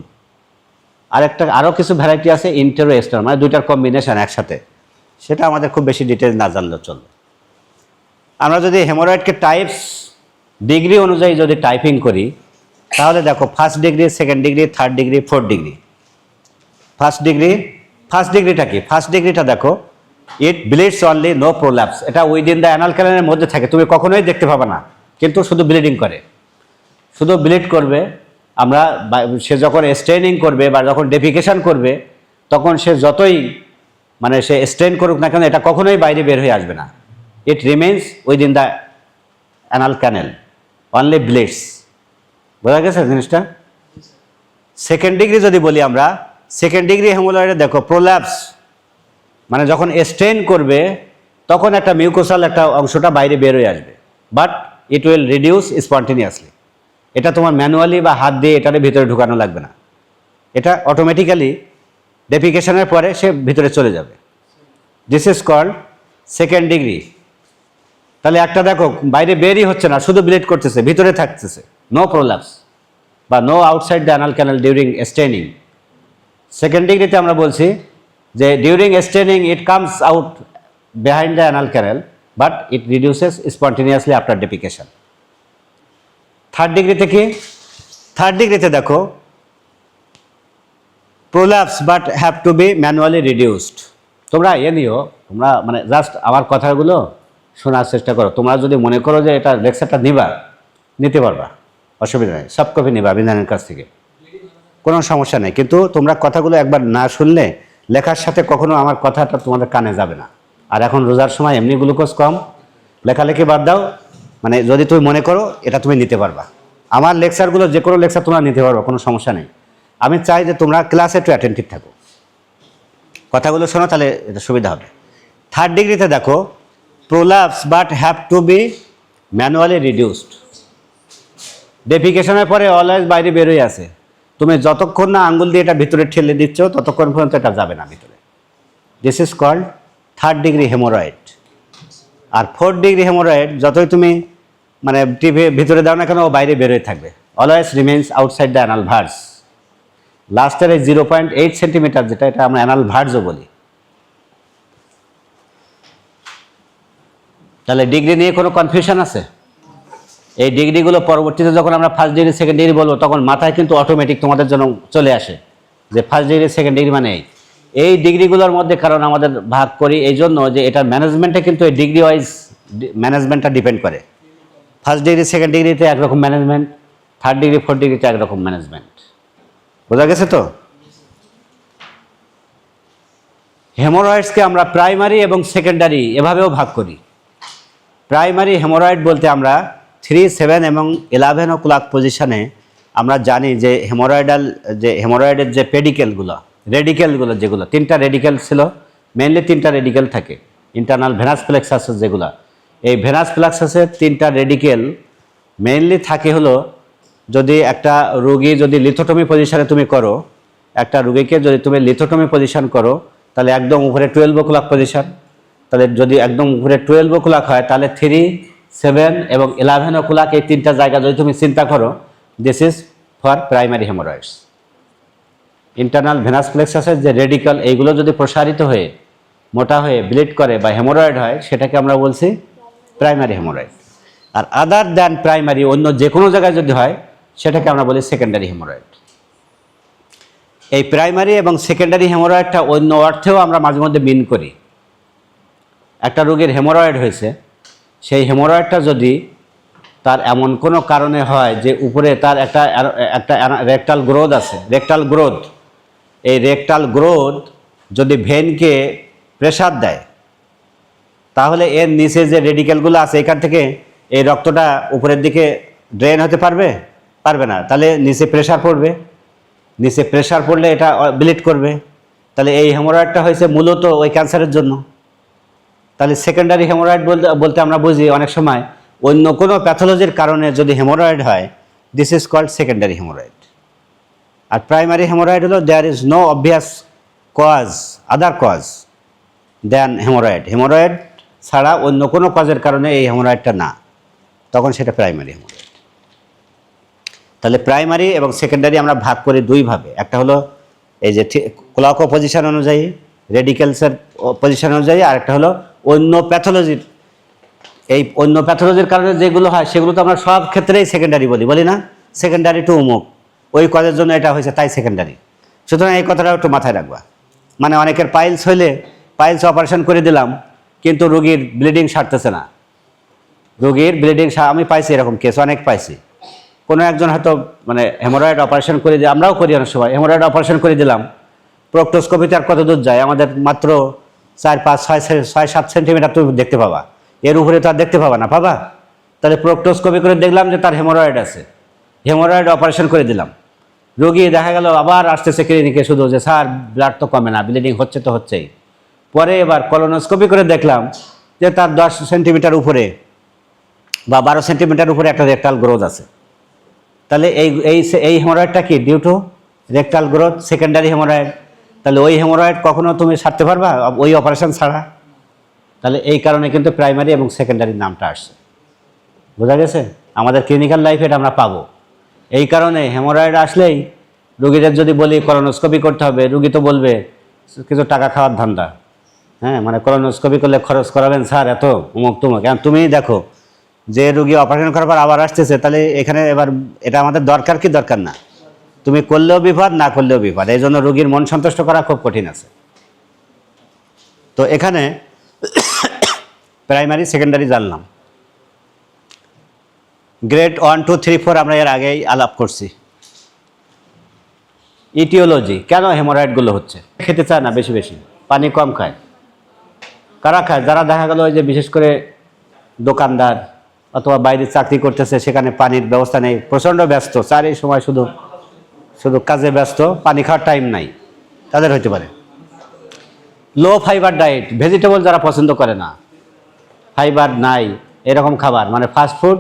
আরও কিছু ভ্যারাইটি আছে ইন্টেরো এক্সটার্নাল, মানে দুইটার কম্বিনেশন একসাথে, সেটা আমাদের খুব বেশি ডিটেলস না জানলেও চলবে। আমরা যদি হেমোরয়েডকে টাইপস ডিগ্রি অনুযায়ী যদি টাইপিং করি, তাহলে দেখো first degree, second degree, third degree, fourth degree. First ডিগ্রিটা কি? ফার্স্ট ডিগ্রিটা দেখো, ইট ব্লিডস অনলি, নো প্রোল্যাপস। এটা উইদিন দ্য অ্যানাল ক্যানেলের মধ্যে থাকে, তুমি কখনোই দেখতে পাবে না, কিন্তু শুধু ব্লিডিং করে, শুধু ব্লিড করবে। আমরা সে যখন স্ট্রেনিং করবে বা যখন ডেফিকেশন করবে, তখন সে যতই মানে সে স্ট্রেন করুক না কেন, এটা কখনোই বাইরে বের হয়ে আসবে না। It remains within the anal canal, only bleeds. বোঝা গেছে জিনিসটা? সেকেন্ড ডিগ্রি যদি বলি আমরা, সেকেন্ড ডিগ্রি হেমোরয়েডে দেখো প্রোল্যাপস, মানে যখন স্ট্রেন করবে তখন একটা মিউকোসাল একটা অংশটা বাইরে বের হয়ে আসবে, but it will reduce spontaneously. এটা তোমার ম্যানুয়ালি বা হাত দিয়ে এটার ভিতরে ঢুকানো লাগবে না, এটা অটোমেটিক্যালি ডেফিকেশনের পরে সে ভিতরে চলে যাবে। This is called second degree. তাহলে একটা দেখো বাইরে বেরই হচ্ছে না, শুধু ব্লিড করতেছে, ভিতরে থাকতেছে, নো প্রোল্যাপস বা no outside the anal canal during straining. Second ডিগ্রিতে আমরা বলছি যে during straining it comes out behind the anal canal, but it reduces spontaneously after defecation. Third ডিগ্রিতে কি? থার্ড ডিগ্রিতে দেখো prolapse but have to be manually reduced. তোমরা নিও, তোমরা মানে জাস্ট আমার কথাগুলো শোনার চেষ্টা করো। তোমরা যদি মনে করো যে এটা লেকচারটা নিতে পারবা, অসুবিধা নেই, সব কপি নিবা বিধানের কাছ থেকে, কোনো সমস্যা নেই। কিন্তু তোমরা কথাগুলো একবার না শুনলে লেখার সাথে কখনো আমার কথাটা তোমাদের কানে যাবে না। আর এখন রোজার সময় এমনি গ্লুকোজ কম, লেখালেখি বাদ দাও। মানে যদি তুমি মনে করো এটা তুমি নিতে পারবা, আমার লেকচারগুলো যে কোনো লেকচার তোমরা নিতে পারবা, কোনো সমস্যা নেই। আমি চাই যে তোমরা ক্লাসে একটু অ্যাটেন্টিভ থাকো, কথাগুলো শোনো, তাহলে এটা সুবিধা হবে। থার্ড ডিগ্রিতে দেখো prolapse but have to be manually reduced. ডেফিকেশনের পরে অলওয়েজ বাইরে বেরোয় আছে, তুমি যতক্ষণ না আঙ্গুল দিয়ে এটা ভিতরে ঠেলে দিচ্ছ ততক্ষণ পর্যন্ত এটা যাবে না ভিতরে। This is called third degree haemorrhoid. আর ফোর্থ ডিগ্রি হেমোরয়েড যতই তুমি মানে টিভি ভিতরে দাও না কেন, ও বাইরে বেরোয় থাকবে, always remains outside the anal verse. লাস্টের এই 0.8 সেন্টিমিটার যেটা, এটা আমরা অ্যানাল ভার্সও বলি। তাহলে ডিগ্রি নিয়ে কোনো কনফিউশন আছে? এই ডিগ্রিগুলো পরবর্তীতে যখন আমরা ফার্স্ট ডিগ্রি সেকেন্ড ডিগ্রি বলবো, তখন মাথায় কিন্তু অটোমেটিক তোমাদের জন্য চলে আসে যে ফার্স্ট ডিগ্রি সেকেন্ড ডিগ্রি মানে এই ডিগ্রিগুলোর মধ্যে। কারণ আমাদের ভাগ করি এই জন্য যে এটার ম্যানেজমেন্টে কিন্তু এই ডিগ্রি ওয়াইজ ম্যানেজমেন্টটা ডিপেন্ড করে। ফার্স্ট ডিগ্রি সেকেন্ড ডিগ্রিতে একরকম ম্যানেজমেন্ট, থার্ড ডিগ্রি ফোর্থ ডিগ্রিতে একরকম ম্যানেজমেন্ট। বোঝা গেছে তো? হেমোরয়েডসকে আমরা প্রাইমারি এবং সেকেন্ডারি এভাবেও ভাগ করি। প্রাইমারি হেমোরয়েড বলতে আমরা 3, 7 এবং 11 o'clock পজিশনে আমরা জানি যে হেমোরয়েডের যে রেডিকেলগুলো যেগুলো 3টা রেডিকেল ছিল, মেনলি 3টা রেডিকেল থাকে ইন্টারনাল ভেনাস প্লেক্সাসের যেগুলো, এই ভেনাস প্লেক্সাসের 3টা রেডিকেল মেইনলি থাকে হলো, যদি একটা রোগী যদি লিথোটমি পজিশনে তুমি করো, একটা রোগীকে যদি তুমি লিথোটমি পজিশন করো তাহলে একদম উপরে 12 o'clock পজিশন, তাহলে যদি একদম উপরে 12 o'clock হয় তাহলে 3, 7 এবং 11 o'clock এই 3টা জায়গা যদি তুমি চিন্তা করো, this is for primary haemorrhoids. Internal venous প্লেক্সাসের যে রেডিকেল এইগুলো যদি প্রসারিত হয়ে মোটা হয়ে ব্লিড করে বা হেমোরয়েড হয়, সেটাকে আমরা বলছি প্রাইমারি হেমোরয়েড। আর আদার দ্যান প্রাইমারি অন্য যে কোনো জায়গায় যদি হয় সেটাকে আমরা বলি সেকেন্ডারি হেমোরয়েড। এই প্রাইমারি এবং সেকেন্ডারি হেমোরয়েডটা অন্য অর্থেও আমরা মাঝে মধ্যে মিন করি। একটা রোগীর হেমোরয়েড হয়েছে, সেই হেমোরয়েডটা যদি তার এমন কোনো কারণে হয় যে উপরে তার একটা রেকটাল গ্রোথ আছে, এই রেকটাল গ্রোথ যদি ভেনকে প্রেসার দেয়, তাহলে এর নিচে যে রেডিকেলগুলো আছে এখান থেকে এই রক্তটা উপরের দিকে ড্রেন হতে পারবে না, তাহলে নিচে প্রেসার পড়লে এটা ব্লিড করবে। তাহলে এই হেমোরয়েডটা হয়েছে মূলত ওই ক্যান্সারের জন্য। তাহলে সেকেন্ডারি হেমোরয়েড বলতে আমরা বুঝি অনেক সময় অন্য কোনো প্যাথোলজির কারণে যদি হেমোরয়েড হয়, this is called secondary haemorrhoid. আর প্রাইমারি হেমোরয়েড হলো there is no obvious other cause then haemorrhoid ছাড়া অন্য কোনো কজের কারণে এই হেমোরয়েডটা না, তখন সেটা প্রাইমারি হেমোরয়েড। তাহলে প্রাইমারি এবং সেকেন্ডারি আমরা ভাগ করি দুইভাবে, একটা হলো এই যে ক্লক পজিশন অনুযায়ী, রেডিকেলসের পজিশন অনুযায়ী, আর একটা হলো অন্য প্যাথোলজির। এই অন্য প্যাথোলজির কারণে যেগুলো হয় সেগুলো তো আমরা সব ক্ষেত্রেই সেকেন্ডারি বলি না, সেকেন্ডারি টু অমুক, ওই কজের জন্য এটা হয়েছে তাই সেকেন্ডারি। সুতরাং এই কথাটা একটু মাথায় রাখবা। মানে অনেকের পাইলস অপারেশন করে দিলাম কিন্তু রোগীর ব্লিডিং সারতেছে না, আমি পাইছি এরকম কেস, অনেক পাইছি। কোনো একজন হয়তো মানে হেমোরয়েড অপারেশন করে দিয়ে, আমরাও করি অনেক সময়, হেমোরয়েড অপারেশন করে দিলাম, প্রক্টোস্কোপিতে আর কত দূর যায়, আমাদের মাত্র 4, 5, 6, 7 সেন্টিমিটার তুমি দেখতে পাবা, এর উপরে তো আর দেখতে পাবা না, তাহলে প্রক্টোস্কোপি করে দেখলাম যে তার হেমোরয়েড আছে, হেমোরয়েড অপারেশন করে দিলাম, রোগী দেখা গেল আবার আসতেছে ক্লিনিকে শুধু যে স্যার ব্লাড তো কমে না, ব্লিডিং হচ্ছে তো হচ্ছেই। পরে এবার কলোনোস্কোপি করে দেখলাম যে তার 10 সেন্টিমিটার উপরে বা 12 সেন্টিমিটার উপরে একটা রেকটাল গ্রোথ আছে। তাহলে এই হেমোরয়েডটা কি due to rectal growth, secondary haemorrhoid. তাহলে ওই হেমোরয়েড কখনো তুমি সারতে পারবা ওই অপারেশন ছাড়া? তাহলে এই কারণে কিন্তু প্রাইমারি এবং সেকেন্ডারি নামটা আসছে। বোঝা গেছে? আমাদের ক্লিনিক্যাল লাইফে এটা আমরা পাবো। এই কারণে হেমোরয়েড আসলেই রুগীদের যদি বলি কলোনোস্কোপি করতে হবে, রুগী তো বলবে কিছু টাকা খাওয়ার ধান্দা। হ্যাঁ, মানে কলোনোস্কোপি করলে খরচ করাবেন স্যার এত, অমুক তুমুক। কারণ তুমিই দেখো যে রুগী অপারেশন করার পর আবার আসতেছে, তাহলে এখানে এবার এটা আমাদের দরকার কি দরকার না? তুমি করলেও বিপদ, না করলেও বিপদ। এই জন্য রুগীর মন সন্তুষ্ট করা খুব কঠিন আছে। তো এখানে প্রাইমারি সেকেন্ডারি জানলাম। গ্রেড 1, 2, 3, 4 আমরা এর আগেই আলাপ করছি। ইটিওলজি, কেন হেমোরয়েডগুলো হচ্ছে? খেতে চায় না, বেশি পানি কম খায়। কারা খায়? যারা দেখা গেল ওই যে বিশেষ করে দোকানদার অথবা বাইরে চাকরি করতেছে, সেখানে পানির ব্যবস্থা নেই, প্রচণ্ড ব্যস্ত, এই সময় শুধু কাজে ব্যস্ত, পানি খাওয়ার টাইম নাই, তাদের হইতে পারে। লো ফাইবার ডায়েট, ভেজিটেবল যারা পছন্দ করে না, ফাইবার নাই এরকম খাবার, মানে ফাস্ট ফুড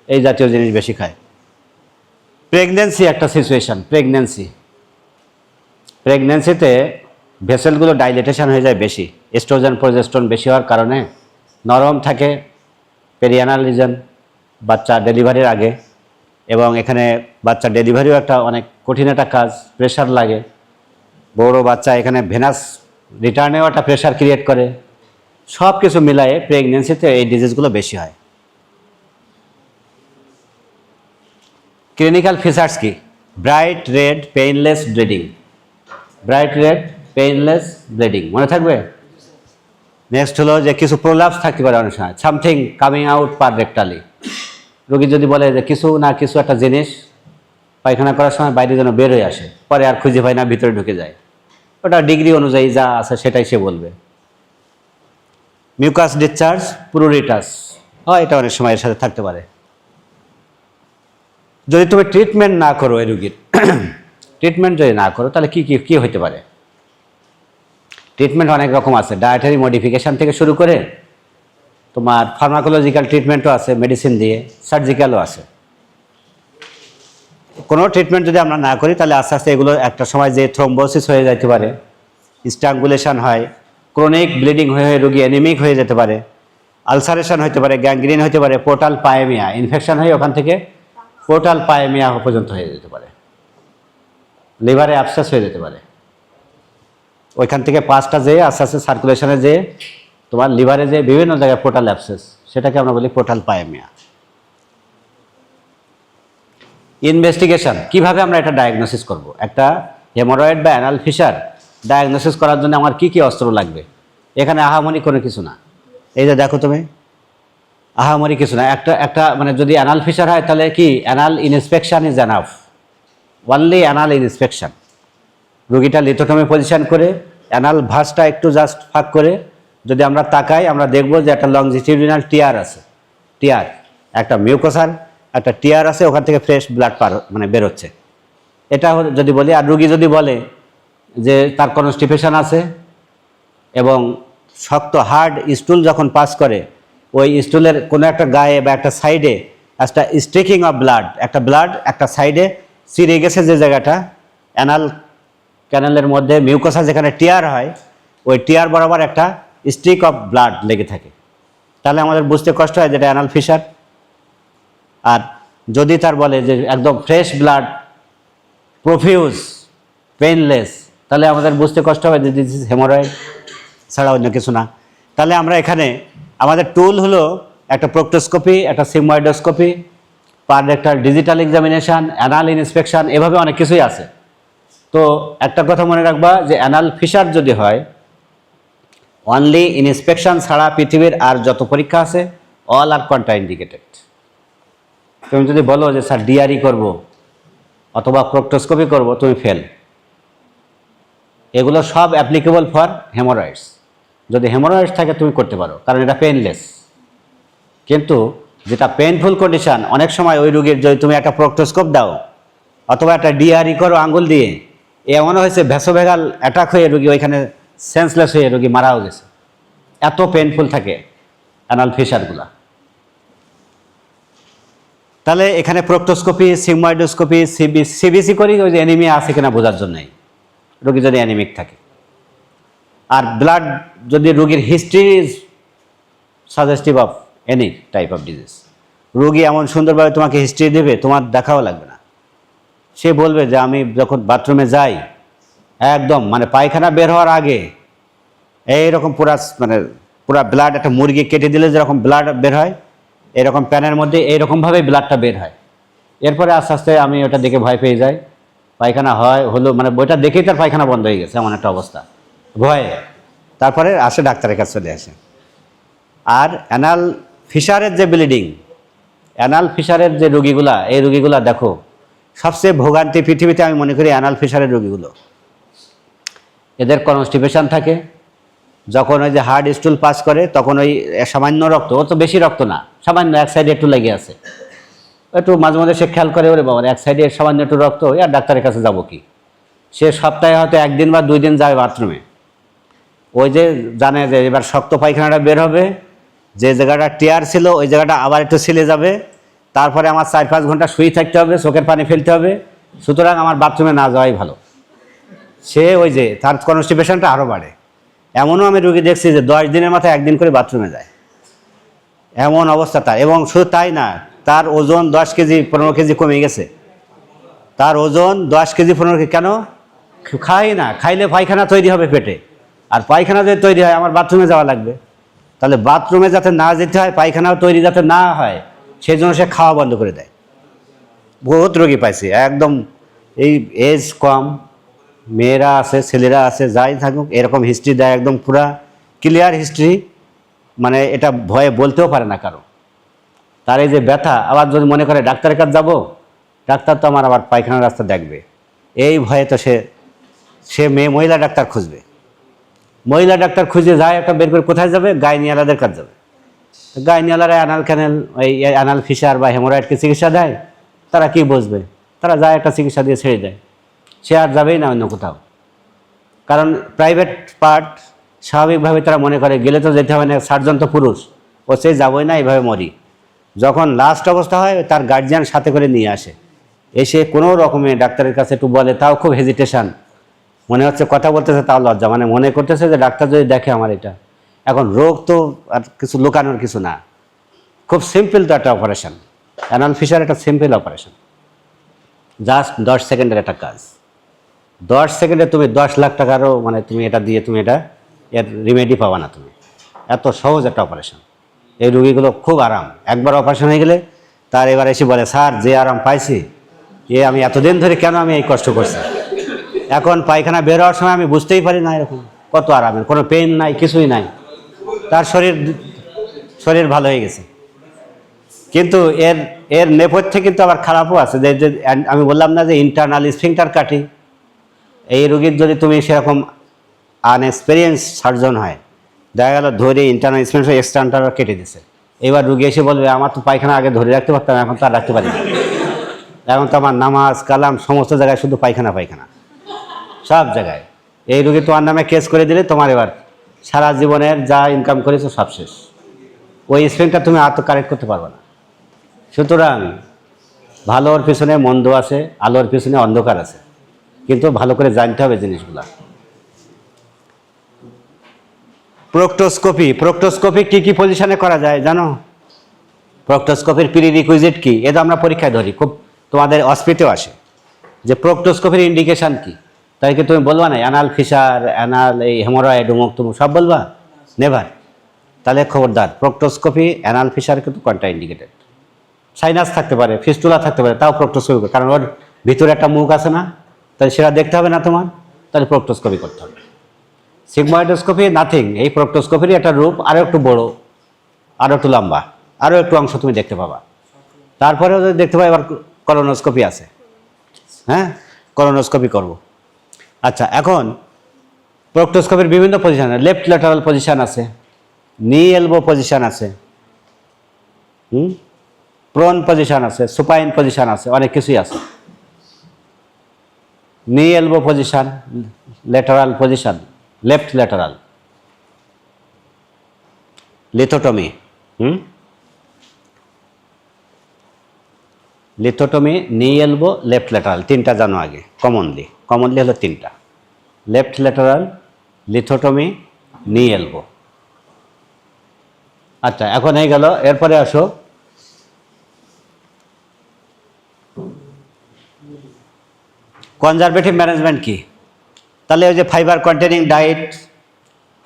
এই জাতীয় জিনিস বেশি খায়। প্রেগনেন্সি একটা সিচুয়েশান, প্রেগনেন্সিতে ভেসেলগুলো ডাইলেটেশন হয়ে যায় বেশি, এস্ট্রোজেন প্রজেস্ট্রন বেশি হওয়ার কারণে নরম থাকে পেরিয়ানাল রিজন বাচ্চা ডেলিভারির আগে, এবং এখানে বাচ্চা ডেলিভারিও একটা অনেক কঠিন একটা কাজ, প্রেশার লাগে, বড় বাচ্চা এখানে ভেনাস রিটার্নেও একটা প্রেশার ক্রিয়েট করে। সব কিছু মিলায়ে প্রেগনেন্সিতে এই ডিজিজগুলো বেশি হয়। ক্লিনিক্যাল ফিচার্স কি? ব্রাইট রেড পেইনলেস ব্লিডিং, মনে থাকবে? নেক্সট হলো যে কিছু প্রলাপস থাকতে পারে অনেক সময়, সামথিং কামিং আউট পার রেক্টালি। রোগী যদি বলে যে কিছু না কিছু একটা জিনিস পায়খানা করার সময় বাইরে যেন বের হয়ে আসে, পরে আর খুঁজে পায় না, ভিতরে ঢুকে যায়, ওটা ডিগ্রি অনুযায়ী যা আছে সেটাই সে বলবে। মিউকাস ডিসচার্জ পুরুরিটাস, এটা অনেক সময় এর সাথে থাকতে পারে। যদি তুমি ট্রিটমেন্ট না করো এই রুগীর ট্রিটমেন্ট যদি না করো তাহলে কি কি কি হতে পারে? ট্রিটমেন্ট অনেক রকম আছে, ডায়েটারি মডিফিকেশান থেকে শুরু করে তোমার ফার্মাকোলজিক্যাল ট্রিটমেন্টও আছে, মেডিসিন দিয়ে, সার্জিক্যালও আছে। কোনো ট্রিটমেন্ট যদি আমরা না করি তাহলে আস্তে আস্তে এগুলো একটা সময় যে থ্রম্বোসিস হয়ে যেতে পারে, স্ট্রাঙ্গুলেশন হয়, ক্রনিক ব্লিডিং হয়ে হয়ে রোগী অ্যানিমিক হয়ে যেতে পারে, আলসারেশন হতে পারে, গ্যাংগ্রিন হতে পারে, পোর্টাল পায়েমিয়া ইনফেকশন হয়ে ওখান থেকে পোর্টাল পায়েমিয়া পর্যন্ত হয়ে যেতে পারে, লিভারে অ্যাবসেস হয়ে যেতে পারে। ওইখান থেকে পাঁচটা যেয়ে আস্তে আস্তে সার্কুলেশনে যেয়ে তোমার লিভারে যে বিভিন্ন জায়গায় পোর্টাল অ্যাবসেস, সেটাকে আমরা বলি পোর্টাল পায়েমিয়া। ইনভেস্টিগেশন, কিভাবে আমরা এটা ডায়াগনোসিস করব? একটা হেমোরয়েড বা অ্যানাল ফিসার ডায়াগনোসিস করার জন্য আমার কি কি অস্ত্র লাগবে? এখানে আহামরি কোনো কিছু না। এই যে দেখো তুমি, আহামরি কিছু না। একটা মানে যদি অ্যানাল ফিসার হয় তাহলে কি anal inspection is enough, only anal inspection. রুগীটা লিথোটমি পজিশন করে অ্যানাল ভাঁজটা একটু জাস্ট ফাঁক করে যদি আমরা তাকাই, আমরা দেখব যে একটা লংজিটিউডিনাল টিয়ার আছে, টিয়ার একটা মিউকোসার একটা টিয়ার আছে, ওখান থেকে ফ্রেশ ব্লাড মানে বেরোচ্ছে। এটা যদি বলি, আর রুগী যদি বলে যে তার কনস্টিপেশন আছে এবং শক্ত হার্ড স্টুল যখন পাস করে ওই স্টুলের কোনো একটা গায়ে বা একটা সাইডে একটা স্ট্রিকিং অফ ব্লাড, একটা ব্লাড একটা সাইডে চিরে গেছে, যে জায়গাটা অ্যানাল ক্যানেলের মধ্যে মিউকোসা যেখানে টিয়ার হয় ওই টিয়ার বরাবর একটা স্ট্রিক অফ ব্লাড লেগে থাকে, তাহলে আমাদের বুঝতে কষ্ট হয় যেটা অ্যানাল ফিসার। আর যদি তার বলে যে একদম ফ্রেশ ব্লাড, প্রফিউজ, পেইনলেস, তাহলে আমাদের বুঝতে কষ্ট হবে যে দিস ইজ হেমোরয়েড, ছাড়া অন্য কিছু না। তাহলে আমরা এখানে আমাদের টুল হলো একটা প্রোক্টোস্কোপি, একটা sigmoidoscopy, per rectal digital examination, anal inspection, এভাবে অনেক কিছুই আছে। তো একটা কথা মনে রাখবা যে অ্যানাল ফিসার যদি হয় অনলি ইনস্পেকশন ছাড়া পৃথিবীর আর যত পরীক্ষা আছে অল আর কন্ট্রাইন্ডিকেটেড। তুমি যদি বলো যে স্যার ডিআরই করব অথবা প্রোক্টোস্কোপি করব, তুমি ফেল। এগুলো সব অ্যাপ্লিকেবল ফর হেমোরয়েডস। যদি হেমোরয়েডস থাকে তুমি করতে পারো, কারণ এটা পেইনলেস। কিন্তু যেটা পেইনফুল কন্ডিশন, অনেক সময় ওই রোগীর যদি তুমি একটা প্রোক্টোস্কোপ দাও অথবা একটা ডিআরই করো আঙ্গুল দিয়ে, এমনও হয়েছে ভ্যাসোভেগাল অ্যাটাক হয়ে রোগী ওইখানে সেন্সলেস হয়ে রোগী মারাও গেছে, এত পেইনফুল থাকে অ্যানাল ফিসারগুলা। তাহলে এখানে প্রোক্টোস্কোপি, সিগময়েডোস্কোপি, সিবিসি করি ওই যে অ্যানিমিয়া আছে কিনা বোঝার জন্যই, রোগী যদি অ্যানিমিক থাকে। আর ব্লাড যদি রোগীর history is suggestive of any type of disease, রোগী এমন সুন্দরভাবে তোমাকে হিস্ট্রি দেবে তোমার দেখাও লাগবে না। সে বলবে যে আমি যখন বাথরুমে যাই একদম মানে পায়খানা বের হওয়ার আগে এইরকম পুরা ব্লাড, একটা মুরগি কেটে দিলে যেরকম ব্লাড বের হয় এরকম প্যানের মধ্যে এইরকমভাবে ব্লাডটা বের হয়। এরপরে আস্তে আস্তে আমি ওটা দেখে ভয় পেয়ে যাই, পায়খানা হলো মানে বইটা দেখেই তার পায়খানা বন্ধ হয়ে গেছে, এমন একটা অবস্থা, ভয়ে। তারপরে আসে ডাক্তারের কাছে চলে আসে। আর অ্যানাল ফিসারের যে ব্লিডিং, অ্যানাল ফিসারের যে রোগীগুলা, এই রোগীগুলা দেখো সবচেয়ে ভোগান্তি পৃথিবীতে আমি মনে করি অ্যানাল ফিসারের রোগীগুলো। এদের কনস্টিপেশন থাকে, যখন ওই যে হার্ড স্টুল পাস করে তখন ওই সামান্য রক্ত, ও তো বেশি রক্ত না, সামান্য এক সাইডে একটু লেগে আছে, একটু মাঝে মাঝে সে খেয়াল করে ওরে বাবা এক সাইডে সামান্য একটু রক্ত, আর ডাক্তারের কাছে যাব কি? সে সপ্তাহে হয়তো 1 দিন বা 2 দিন যায় বাথরুমে, ওই যে জানে যে এবার শক্ত পায়খানাটা বের হবে, যে জায়গাটা টিয়ার ছিল ওই জায়গাটা আবার একটু ছিলে যাবে, তারপরে আমার 4-5 ঘন্টা শুয়ে থাকতে হবে, চোখের পানি ফেলতে হবে, সুতরাং আমার বাথরুমে না যাওয়াই ভালো। সে ওই যে তার কনস্টিপেশনটা আরও বাড়ে। এমনও আমি রোগী দেখছি যে 10 দিনের মাথায় 1 দিন করে বাথরুমে যায়, এমন অবস্থা তার। এবং শুধু তাই না, তার ওজন 10 কেজি 15 কেজি কমে গেছে, তার ওজন 10 কেজি 15 কেজি। কেন? খাই না, খাইলে পায়খানা তৈরি হবে পেটে, আর পায়খানা যদি তৈরি হয় আমার বাথরুমে যাওয়া লাগবে, তাহলে বাথরুমে যাতে না যেতে হয়, পায়খানাও তৈরি যাতে না হয়, সেই জন্য সে খাওয়া বন্ধ করে দেয়। বহুত রোগী পাইছি একদম, এই এজ কম, মেয়েরা আছে ছেলেরা আছে যাই থাকুক, এরকম হিস্ট্রি দেয়, একদম পুরা ক্লিয়ার হিস্ট্রি, মানে এটা ভয়ে বলতেও পারে না কারো। তার এই যে ব্যথা, আবার যদি মনে করে ডাক্তারের কাছে যাব, ডাক্তার তো আমার আবার পায়খানার রাস্তা দেখবে, এই ভয়ে তো সে সে মহিলা ডাক্তার খুঁজবে, মহিলা ডাক্তার খুঁজে যায় একটা বের করে কোথায় যাবে, গাইনিয়ালাদের কাছে যাবে। গাইনিয়ালারা অ্যানাল ক্যানেল এই অ্যানাল ফিশার বা হেমোরয়েডকে চিকিৎসা দেয়, তারা কি বুঝবে, তারা যায় একটা চিকিৎসা দিয়ে ছেড়ে দেয়, সে আর যাবেই না অন্য কোথাও। কারণ প্রাইভেট পার্ট স্বাভাবিকভাবে তারা মনে করে গেলে তো যেতে হবে না, সার্জন তো পুরুষ, ও সে যাবই না, এইভাবে মরি। যখন লাস্ট অবস্থা হয় তার গার্জিয়ান সাথে করে নিয়ে আসে, এসে কোনো রকমে ডাক্তারের কাছে একটু বলে, তাও খুব হেজিটেশন, মনে হচ্ছে কথা বলতেছে তাও লজ্জা, মানে মনে করতেছে যে ডাক্তার যদি দেখে আমার এটা। এখন রোগ তো আর কিছু লুকানোর কিছু না, খুব সিম্পল তো একটা অপারেশন। অ্যানাল ফিশার একটা সিম্পল অপারেশন, জাস্ট 10 সেকেন্ডের একটা কাজ। 10 সেকেন্ডে তুমি 10 লাখ টাকারও মানে তুমি এটা দিয়ে তুমি এটা এর রিমেডি পাবা না তুমি, এত সহজ একটা অপারেশন। এই রুগীগুলো খুব আরাম, একবার অপারেশন হয়ে গেলে তার এবার এসে বলে, স্যার যে আরাম পাইছি, আমি এতদিন ধরে কেন আমি এই কষ্ট করছি, এখন পায়খানা বের হওয়ার সময় আমি বুঝতেই পারি না, এরকম কত আরামের, কোনো পেইন নাই, কিছুই নাই, তার শরীর ভালো হয়ে গেছে। কিন্তু এর এর নেপথ্যে কিন্তু আবার খারাপও আছে, যে আমি বললাম না যে ইন্টারনাল স্ফিংটার কাটি, এই রোগীর যদি তুমি সেরকম আনএক্সপেরিয়েন্স সার্জন হয়, দেখা গেল ধরে ইন্টারনাল স্ফিংটার এক্সটার্নাল কেটে দিছে, এবার রুগী এসে বলবে আমার তো পায়খানা আগে ধরে রাখতে পারতাম, এখন তো আর রাখতে পারি না, এখন তো আমার নামাজ কালাম সমস্ত জায়গায় শুধু পায়খানা পায়খানা সব জায়গায়। এই রুগী তোমার নামে কেস করে দিলে তোমার এবার সারা জীবনের যা ইনকাম করেছো সব শেষ, ওই স্ফিংটার তুমি আর তো কারেক্ট করতে পারবে না। সুতরাং ভালোর পিছনে মন্দ আছে, আলোর পিছনে অন্ধকার আছে, কিন্তু ভালো করে জানতে হবে জিনিসগুলা। প্রোক্টোস্কোপি কি কি পজিশনে করা যায় জানো? প্রোক্টোস্কোপির প্রিরিকুইজিট কি, এটা আমরা পরীক্ষায় ধরি, খুব তোমাদের অস্পিতেও আসে যে প্রোক্টোস্কোপির ইন্ডিকেশন কি, তাই কি তুমি বলবা না অ্যানাল ফিশার, অ্যানাল এই হেমোরয়েড অমুক তুমুক সব বলবা? নেভার। তাহলে খবরদার, প্রোক্টোস্কোপি অ্যানাল ফিশার কিন্তু কন্ট্রা ইন্ডিকেটেড। সাইনাস থাকতে পারে, ফিস্টুলা থাকতে পারে, তাও প্রোক্টোস্কোপি, কারণ ওর ভিতরে একটা মুখ আছে না, তাহলে সেটা দেখতে হবে না তোমার, তাহলে প্রোক্টোস্কোপি করতে হবে। সিগময়েডোস্কোপি নাথিং, এই প্রোক্টোস্কোপিরই একটা রূপ, আরও একটু বড়, আরও একটু লম্বা, আরও একটু অংশ তুমি দেখতে পাবা। তারপরেও যদি দেখতে পাই এবার কলোনোস্কোপি আছে, হ্যাঁ কলোনোস্কোপি করব। আচ্ছা, এখন প্রোক্টোস্কোপির বিভিন্ন পজিশন, লেফট ল্যাটারাল পজিশন আছে, নি এলবো পজিশন আছে, প্রন পজিশন আছে, সুপাইন পজিশন আছে, অনেক কিছুই আছে। Knee elbow position, lateral position, left lateral, lithotomy, lithotomy, knee elbow, left lateral, তিনটা জানো আগে, কমনলি হলো তিনটা, লেফট ল্যাটারাল, লিথোটমি, নি এলবো। আচ্ছা, এখন হয়ে গেল, এরপরে আসো কনজারভেটিভ ম্যানেজমেন্ট কি। তাহলে ওই যে ফাইবার কন্টেনিং ডায়েট,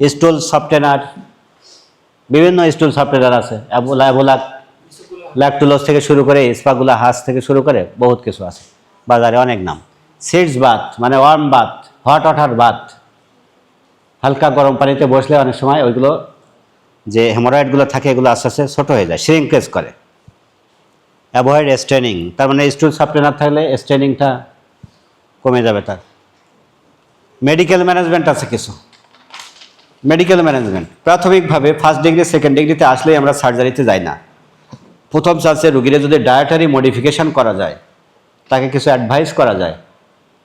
স্টুল সফটেনার, বিভিন্ন স্টুল সফটেনার আছে, অ্যাবোলা ল্যাকটুলোজ থেকে শুরু করে স্পাগুলা হাস থেকে শুরু করে বহুত কিছু আছে বাজারে, অনেক নাম। সিডস বাথ মানে warm bath, hot water bath, হালকা গরম পানিতে বসলে অনেক সময় ওইগুলো যে হেমোরয়েডগুলো থাকে এগুলো আস্তে আস্তে ছোটো হয়ে যায়, শ্রিঙ্কেজ করে। অ্যাভয়েড স্ট্রেনিং, তার মানে স্টুল সফটেনার থাকলে স্ট্রেনিংটা কমে যাবে তার। মেডিকেল ম্যানেজমেন্ট আছে কিছু, মেডিকেল ম্যানেজমেন্ট প্রাথমিকভাবে ফার্স্ট ডিগ্রি সেকেন্ড ডিগ্রিতে আসলেই আমরা সার্জারিতে যাই না। প্রথম চান্সে রুগীরা যদি ডায়েটারি মডিফিকেশান করা যায়, তাকে কিছু অ্যাডভাইস করা যায়,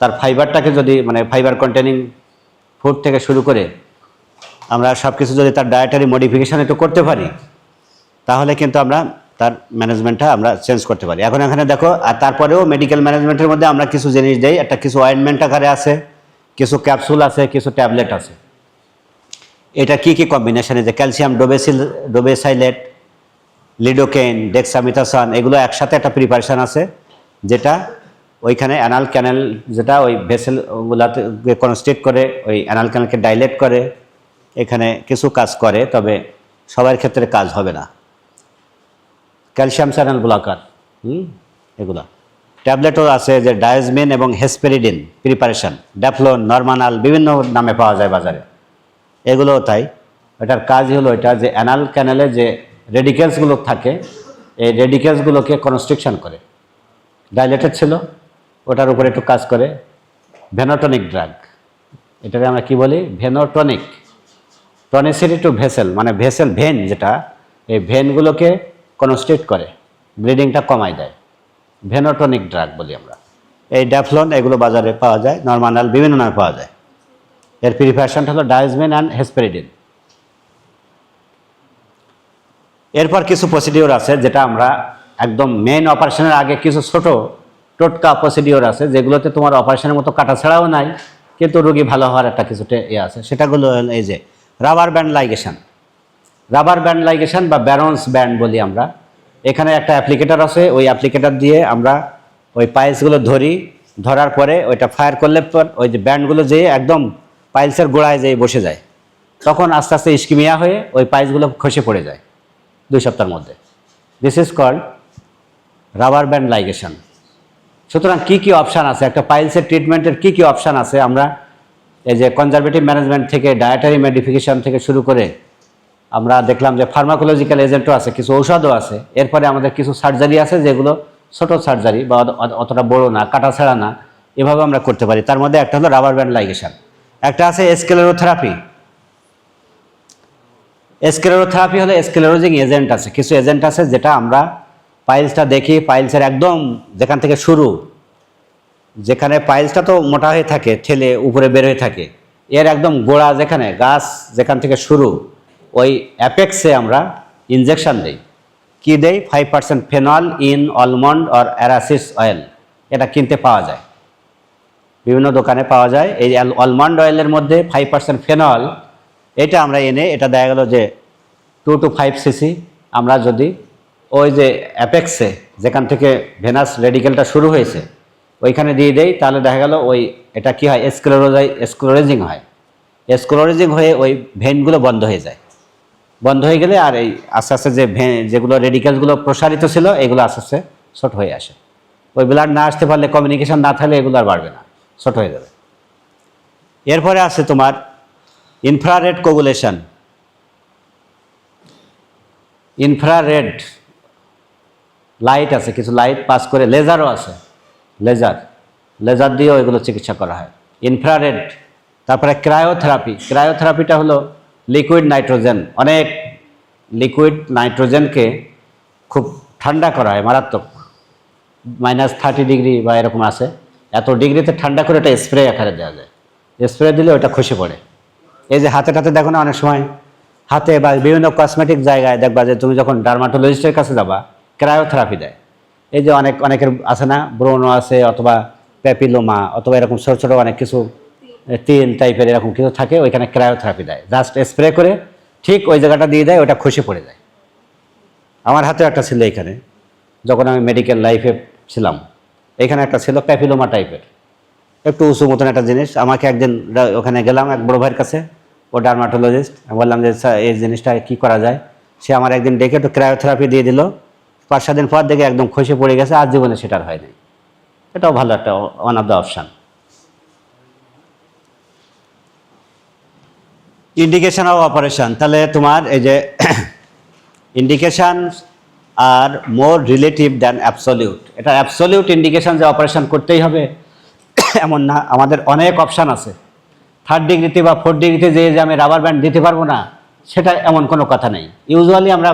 তার ফাইবারটাকে যদি মানে ফাইবার কন্টেনিং ফুড থেকে শুরু করে আমরা সব কিছু যদি তার ডায়েটারি মডিফিকেশান একটু করতে পারি, তাহলে কিন্তু আমরা তার ম্যানেজমেন্টটা আমরা চেঞ্জ করতে পারি। এখন এখানে দেখো, আর তারপরেও মেডিকেল ম্যানেজমেন্টের মধ্যে আমরা কিছু জিনিস দিই, একটা কিছু অয়েনমেন্ট আকারে আছে, কিছু ক্যাপসুল আছে, কিছু ট্যাবলেট আছে। এটা কি কি কম্বিনেশনে, যে ক্যালসিয়াম ডোবেসাইলেট, লিডোকেইন, ডেক্সামিথাসন, এগুলো একসাথে একটা প্রিপারেশান আছে, যেটা ওইখানে অ্যানাল ক্যানেল, যেটা ওই ভেসেলগুলাতে কনস্ট্রিক্ট করে, ওই অ্যানাল ক্যানেলকে ডাইলেট করে, এখানে কিছু কাজ করে, তবে সবার ক্ষেত্রে কাজ হবে না। ক্যালসিয়াম চ্যানেল ব্লকার, এগুলো। ট্যাবলেটও আছে, যে ডায়াজমিন এবং হেসপেরিডিন প্রিপারেশন, ড্যাফলোন, নরমানাল, বিভিন্ন নামে পাওয়া যায় বাজারে, এগুলোও তাই। এটার কাজ হলো এটা যে অ্যানাল ক্যানেলে যে রেডিকেলসগুলো থাকে, এই রেডিকেলসগুলোকে কনস্ট্রিকশন করে, ডাইলেটেড ছিল ওটার উপরে একটু কাজ করে। ভেনোটনিক ড্রাগ, এটাকে আমরা কি বলি, ভেনোটনিক। টনিসিটি টু ভেসেল, মানে ভেসেল ভেন যেটা, এই ভেনগুলোকে কনস্ট্রিক্ট করে, ব্লিডিংটা কমায় দেয়, ভেনোটনিক ড্রাগ বলি আমরা। এই ড্যাফলন এগুলো বাজারে পাওয়া যায়, নরমানাল বিভিন্ন নামে পাওয়া যায়। এর প্রিপারেশনটা হলো ডায়াজমিন অ্যান্ড হেসপেরিডিন। এরপর কিছু প্রসিডিওর আছে যেটা আমরা একদম মেইন অপারেশনের আগে কিছু ছোট টোটকা প্রসিডিওর আছে যেগুলোতে তোমার অপারেশনের মতো কাটাছাড়াও নাই, কিন্তু রোগী ভালো হওয়ার একটা কিছুটা আছে। সেটাগুলো এই যে rubber band ligation. Rubber band ligation বা ব্যারন্স ব্যান্ড বলি আমরা। এখানে একটা অ্যাপ্লিকেটার আছে, ওই অ্যাপ্লিকেটার দিয়ে আমরা ওই পাইলসগুলো ধরি, ধরার পরে ওইটা ফায়ার করলে পর ওই যে ব্যান্ডগুলো যেয়ে একদম পাইলসের গোড়ায় যেয়ে বসে যায়, তখন আস্তে আস্তে ইস্কিমিয়া হয়ে ওই পাইলসগুলো খসে পড়ে যায় 2 সপ্তাহের মধ্যে। This is called rubber band ligation. সুতরাং কী কী অপশান আছে, একটা পাইলসের ট্রিটমেন্টের কী কী অপশান আছে, আমরা এই যে কনজারভেটিভ ম্যানেজমেন্ট থেকে ডায়েটারি মডিফিকেশন থেকে শুরু করে আমরা দেখলাম যে ফার্মাকোলজিক্যাল এজেন্টও আছে, কিছু ঔষধও আছে। এরপরে আমাদের কিছু সার্জারি আছে যেগুলো ছোট সার্জারি বা অতটা বড় না, কাটাছাড়া না, এভাবে আমরা করতে পারি। তার মধ্যে একটা হলো রাবার ব্যান্ড লাইগেশন, একটা আছে স্ক্লেরোথেরাপি। স্ক্লেরোথেরাপি হলো স্ক্লেরোজিং এজেন্ট আছে, কিছু এজেন্ট আছে যেটা আমরা পাইলসটা দেখি, পাইলসের একদম যেখান থেকে শুরু, যেখানে পাইলসটা তো মোটা হয়ে থাকে, ঠেলে উপরে বের হয়ে থাকে, এর একদম গোড়া যেখানে গাছ যেখান থেকে শুরু, ওই অ্যাপেক্সে আমরা ইনজেকশন দিই। কি দেই? 5% ফেনল ইন অলমন্ড অর অ্যারাসিস অয়েল। এটা কিনতে পাওয়া যায়, বিভিন্ন দোকানে পাওয়া যায়। এই অলমন্ড অয়েলের মধ্যে 5% ফেনল, এটা আমরা এনে, এটা দেখা গেল যে 2 to 5 cc আমরা যদি ওই যে অ্যাপেক্সে যেখান থেকে ভেনাস রেডিকেলটা শুরু হয়েছে ওইখানে দিয়ে দেই, তাহলে দেখা গেল ওই এটা কি হয়, স্ক্লেরোজিং হয়। স্ক্লেরোজিং হয়ে ওই ভেনগুলো বন্ধ হয়ে যায়। বন্ধ হয়ে গেলে আর এই আস্তে আস্তে যে যেগুলো রেডিকেলসগুলো প্রসারিত ছিল এগুলো আস্তে আস্তে ছোট হয়ে আসে। ওই ব্লাড না আসতে পারলে, কমিউনিকেশন না থাকলে এগুলো আর বাড়বে না, ছোট হয়ে যাবে। এরপরে আছে তোমার ইনফ্রারেড কোগুলেশন। ইনফ্রারেড লাইট আছে, কিছু লাইট পাস করে, লেজারও আছে, লেজার দিয়েও এগুলো চিকিৎসা করা হয়। ইনফ্রারেড। তারপরে ক্রায়োথেরাপি। ক্রায়োথেরাপিটা হলো লিকুইড নাইট্রোজেন, অনেক লিকুইড নাইট্রোজেনকে খুব ঠান্ডা করা হয়, মারাত্মক, -30 ডিগ্রি বা এরকম আছে, এত ডিগ্রিতে ঠান্ডা করে এটা স্প্রে আকারে দেওয়া যায়। স্প্রে দিলে ওটা খসে পড়ে। এই যে হাতে টাতে দেখো না, অনেক সময় হাতে বা বিভিন্ন কসমেটিক জায়গায় দেখবা যে তুমি যখন ডার্মাটোলজিস্টের কাছে যাবা, ক্রায়োথেরাপি দেয়। এই যে অনেকের আছে না, ব্রণ আছে অথবা প্যাপিলোমা অথবা এরকম ছোটো ছোটো অনেক কিছু তিল টাইপের এরকম কিছু থাকে, ওইখানে ক্রায়োথেরাপি দেয়। জাস্ট স্প্রে করে ঠিক ওই জায়গাটা দিয়ে দেয়, ওটা খসে পড়ে যায়। আমার হাতেও একটা ছিল এখানে, যখন আমি মেডিকেল লাইফে ছিলাম, এখানে একটা ছিল প্যাপিলোমা টাইপের, একটু উঁচু মতন একটা জিনিস। আমাকে একদিন ওখানে গেলাম এক বড় ভাইয়ের কাছে, ও ডার্মাটোলজিস্ট। আমি বললাম যে স্যার এই জিনিসটা কী করা যায়। সে আমার একদিন ডেকে একটু ক্রায়োথেরাপি দিয়ে দিল। 5-7 দিন পর দেখে একদম খসে পড়ে গেছে, আর জীবনে সেটার হয়নি। এটাও ভালো একটা one of the option. Indication of operation. তাহলে তোমার এই যে ইন্ডিকেশান আর মোর রিলেটিভ দ্যান অ্যাবসলিউট। এটা অ্যাবসলিউট ইন্ডিকেশান যে অপারেশন করতেই হবে এমন না, আমাদের অনেক অপশান আছে। 3rd ডিগ্রিতে বা 4th ডিগ্রিতে যে আমি রাবার ব্যান্ড দিতে পারবো না, সেটা এমন কোনো কথা নেই। ইউজুয়ালি আমরা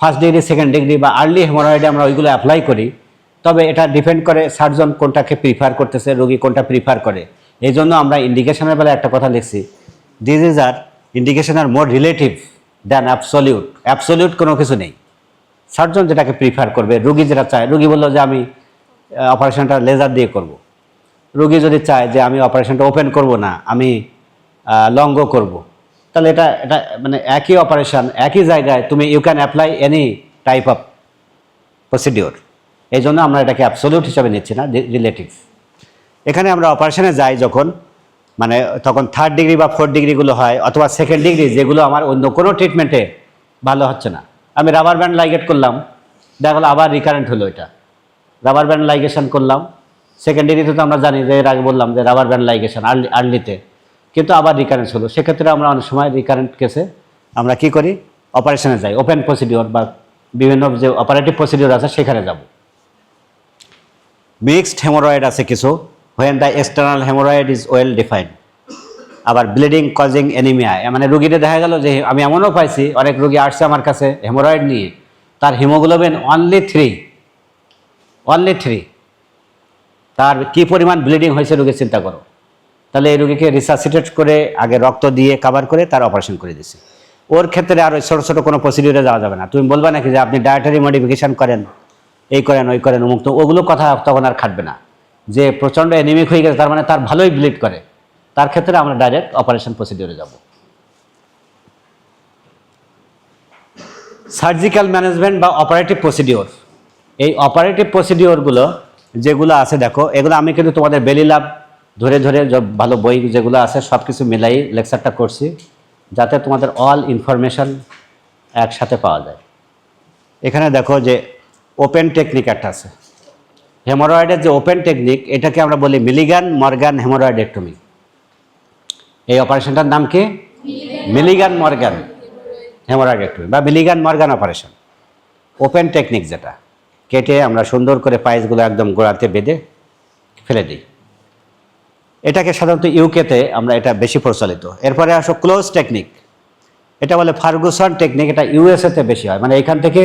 1st ডিগ্রি, 2nd ডিগ্রি বা আর্লি হেমোরয়েডে আমরা ওইগুলো অ্যাপ্লাই করি। তবে এটা ডিপেন্ড করে সার্জন কোনটাকে প্রিফার করতেছে, রোগী কোনটা প্রিফার করে। এই জন্য আমরা ইন্ডিকেশনের বেলায় একটা কথা লিখছি, দিস ইজ আর indication are more relative than absolute. Absolute কোনো কিছু নেই। সার্জন যেটাকে প্রিফার করবে, রোগী যেটা চায়। রোগী বললো যে আমি অপারেশনটা লেজার দিয়ে করব। রোগী যদি চায় যে আমি অপারেশনটা ওপেন করব না, আমি লঙ্গ করব, তাহলে এটা এটা মানে একই অপারেশন, একই জায়গায় তুমি you can apply any type of procedure. এই জন্য আমরা এটাকে অ্যাবসলিউট হিসাবে নিচ্ছি না, রিলেটিভ। এখানে আমরা অপারেশনে যাই যখন, মানে তখন 3rd ডিগ্রি বা 4th ডিগ্রিগুলো হয়, অথবা 2nd ডিগ্রি যেগুলো আমার অন্য কোনো ট্রিটমেন্টে ভালো হচ্ছে না। আমি রাবার ব্যান্ড লাইগেট করলাম, দেখা গেলো আবার রিকারেন্ট হলো। এটা রাবার ব্যান্ড লাইগেশন করলাম। 2nd ডিগ্রিতে তো আমরা জানি যে এর আগে বললাম যে রাবার ব্যান্ড লাইগেশন আর্লিতে, কিন্তু আবার রিকারেন্স হলো। সেক্ষেত্রে আমরা অনেক সময় রিকারেন্ট কেসে আমরা কি করি, অপারেশনে যাই, ওপেন প্রসিডিওর বা বিভিন্ন যে অপারেটিভ প্রসিডিওর আছে সেখানে যাব। মিক্সড হেমোরয়েড আছে কিছু, when the external hemorrhoid is well defined. আবার ব্লিডিং কজিং অ্যানিমিয়া, মানে রুগীটা দেখা গেল যে আমি এমনও পাইছি অনেক রুগী আসছে আমার কাছে হেমোরয়েড নিয়ে, তার হিমোগ্লোবিন অনলি থ্রি, তার কি পরিমাণ ব্লিডিং হয়েছে রুগী চিন্তা করো। তাহলে এই রুগীকে রিসাসিটেট করে আগে রক্ত দিয়ে কাভার করে তার অপারেশন করে দিছি। ওর ক্ষেত্রে আর ছোটো ছোটো কোনো প্রসিডিউরে যাওয়া যাবে না। তুমি বলবা নাকি যে আপনি ডায়েটারি মডিফিকেশান করেন, এই করেন ওই করেন অমুক, তো ওগুলো কথা তখন আর খাটবে না। যে প্রচণ্ড অ্যানিমিক হয়ে গেছে তার মানে তার ভালোই ব্লিড করে, তার ক্ষেত্রে আমরা ডাইরেক্ট অপারেশন প্রসিডিউরে যাব। সার্জিক্যাল ম্যানেজমেন্ট বা অপারেটিভ প্রসিডিওর, এই অপারেটিভ প্রসিডিওরগুলো যেগুলো আছে দেখো, এগুলো আমি কিন্তু তোমাদের বেলি লাভ ধরে ধরে ভালো বই যেগুলো আছে সব কিছু মিলাই লেকচারটা করছি, যাতে তোমাদের অল ইনফরমেশান একসাথে পাওয়া যায়। এখানে দেখো যে ওপেন টেকনিক একটা আছে, হেমোরয়েডের যে ওপেন টেকনিক, এটাকে আমরা বলি মিলিগান মর্গান হেমোরয়েডেক্টমি। এই অপারেশনটার নাম কি? মিলিগান মর্গান হেমোরয়েডেক্টমি বা মিলিগান মর্গান অপারেশন। ওপেন টেকনিক যেটা, কেটে আমরা সুন্দর করে পাইসগুলো একদম গোড়াতে বেঁধে ফেলে দিই। এটাকে সাধারণত ইউকেতে আমরা এটা বেশি প্রচলিত। এরপরে আসো ক্লোজ টেকনিক, এটা বলে ফার্গুসন টেকনিক, এটা ইউএসএতে বেশি হয়। মানে এখান থেকে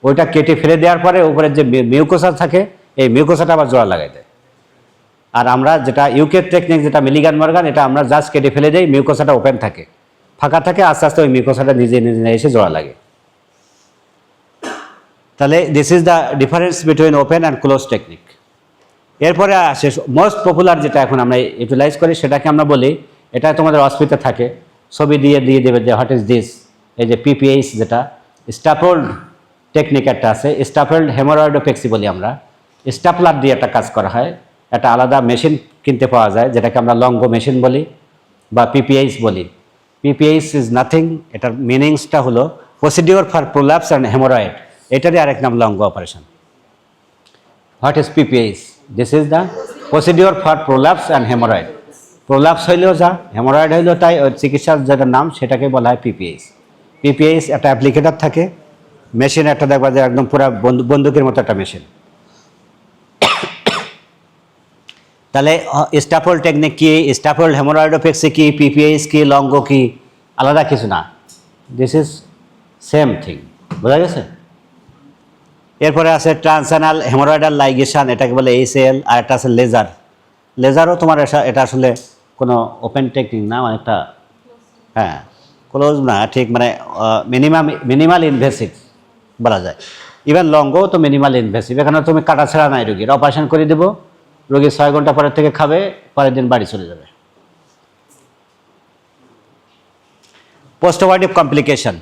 ওইটা কেটে ফেলে দেওয়ার পরে উপরে যে মিউকোসা থাকে এই মিউকোসাটা আবার জোড়া লাগাই দেয়। আর আমরা যেটা ইউকে টেকনিক যেটা মিলিগান মর্গান, এটা আমরা জাস্ট কেটে ফেলে দেই, মিউকোসাটা ওপেন থাকে, ফাঁকা থাকে, আস্তে আস্তে ওই মিউকোসাটা নিজে নিজে এসে জোড়া লাগে। তাহলে this is the difference between open and close technique. এরপরে আসে মোস্ট পপুলার যেটা এখন আমরা ইউটিলাইজ করি, সেটাকে আমরা বলি, এটা তোমাদের অস্পিতে থাকে, ছবি দিয়ে দেবে যে হোয়াট ইজ দিস। এই যে পিপিএইচ যেটা স্টাপল্ড টেকনিক একটা আছে, স্টাপল্ড হেমোরয়েডোপেক্সি বলি আমরা, স্টাপলার দিয়ে একটা কাজ করা হয়। একটা আলাদা মেশিন কিনতে পাওয়া যায় যেটাকে আমরা লঙ্গো মেশিন বলি বা পিপিএইচ বলি। পিপিএইচ ইজ নাথিং, এটার মিনিংসটা হলো procedure for prolapse and haemorrhoid, এটারই আরেক নাম লঙ্গো operation. What is PPH? This is the procedure for prolapse and haemorrhoid. Prolapse হইলেও যা, হেমোরয়েড হইলেও তাই, ওই চিকিৎসার যেটা নাম সেটাকে বলা হয় পিপিএইচ। পিপিএইচ একটা অ্যাপ্লিকেটর থাকে, মেশিন একটা দেখবা যে একদম পুরো বন্দুকের মতো একটা মেশিন। তাহলে স্টাপল টেকনিক কি, স্টাপল হেমোরয়েডোপেক্সি কি, পিপিএইচ কি, লঙ্গো কি, আলাদা কিছু না, দিস ইজ সেম থিং। বোঝা গেছে? এরপরে আছে ট্রান্সঅ্যানাল হেমোরয়েডাল লাইগেশন, এটাকে বলে এইচএল। আর একটা আছে লেজার। লেজারও তোমার এটা আসলে কোনো ওপেন টেকনিক না, অনেকটা হ্যাঁ ক্লোজ না ঠিক, মানে মিনিমাল ইনভেসিভ বলা যায়। ইভেন লঙ্গও তো মিনিমাল ইনভেসিভ, এখানে তুমি কাটা ছেঁড়া নাই, রোগীর অপারেশন করে দেবো, রোগী 6 ঘন্টা পরের থেকে খাবে, পরের দিন বাড়ি চলে যাবে। Post operative complication,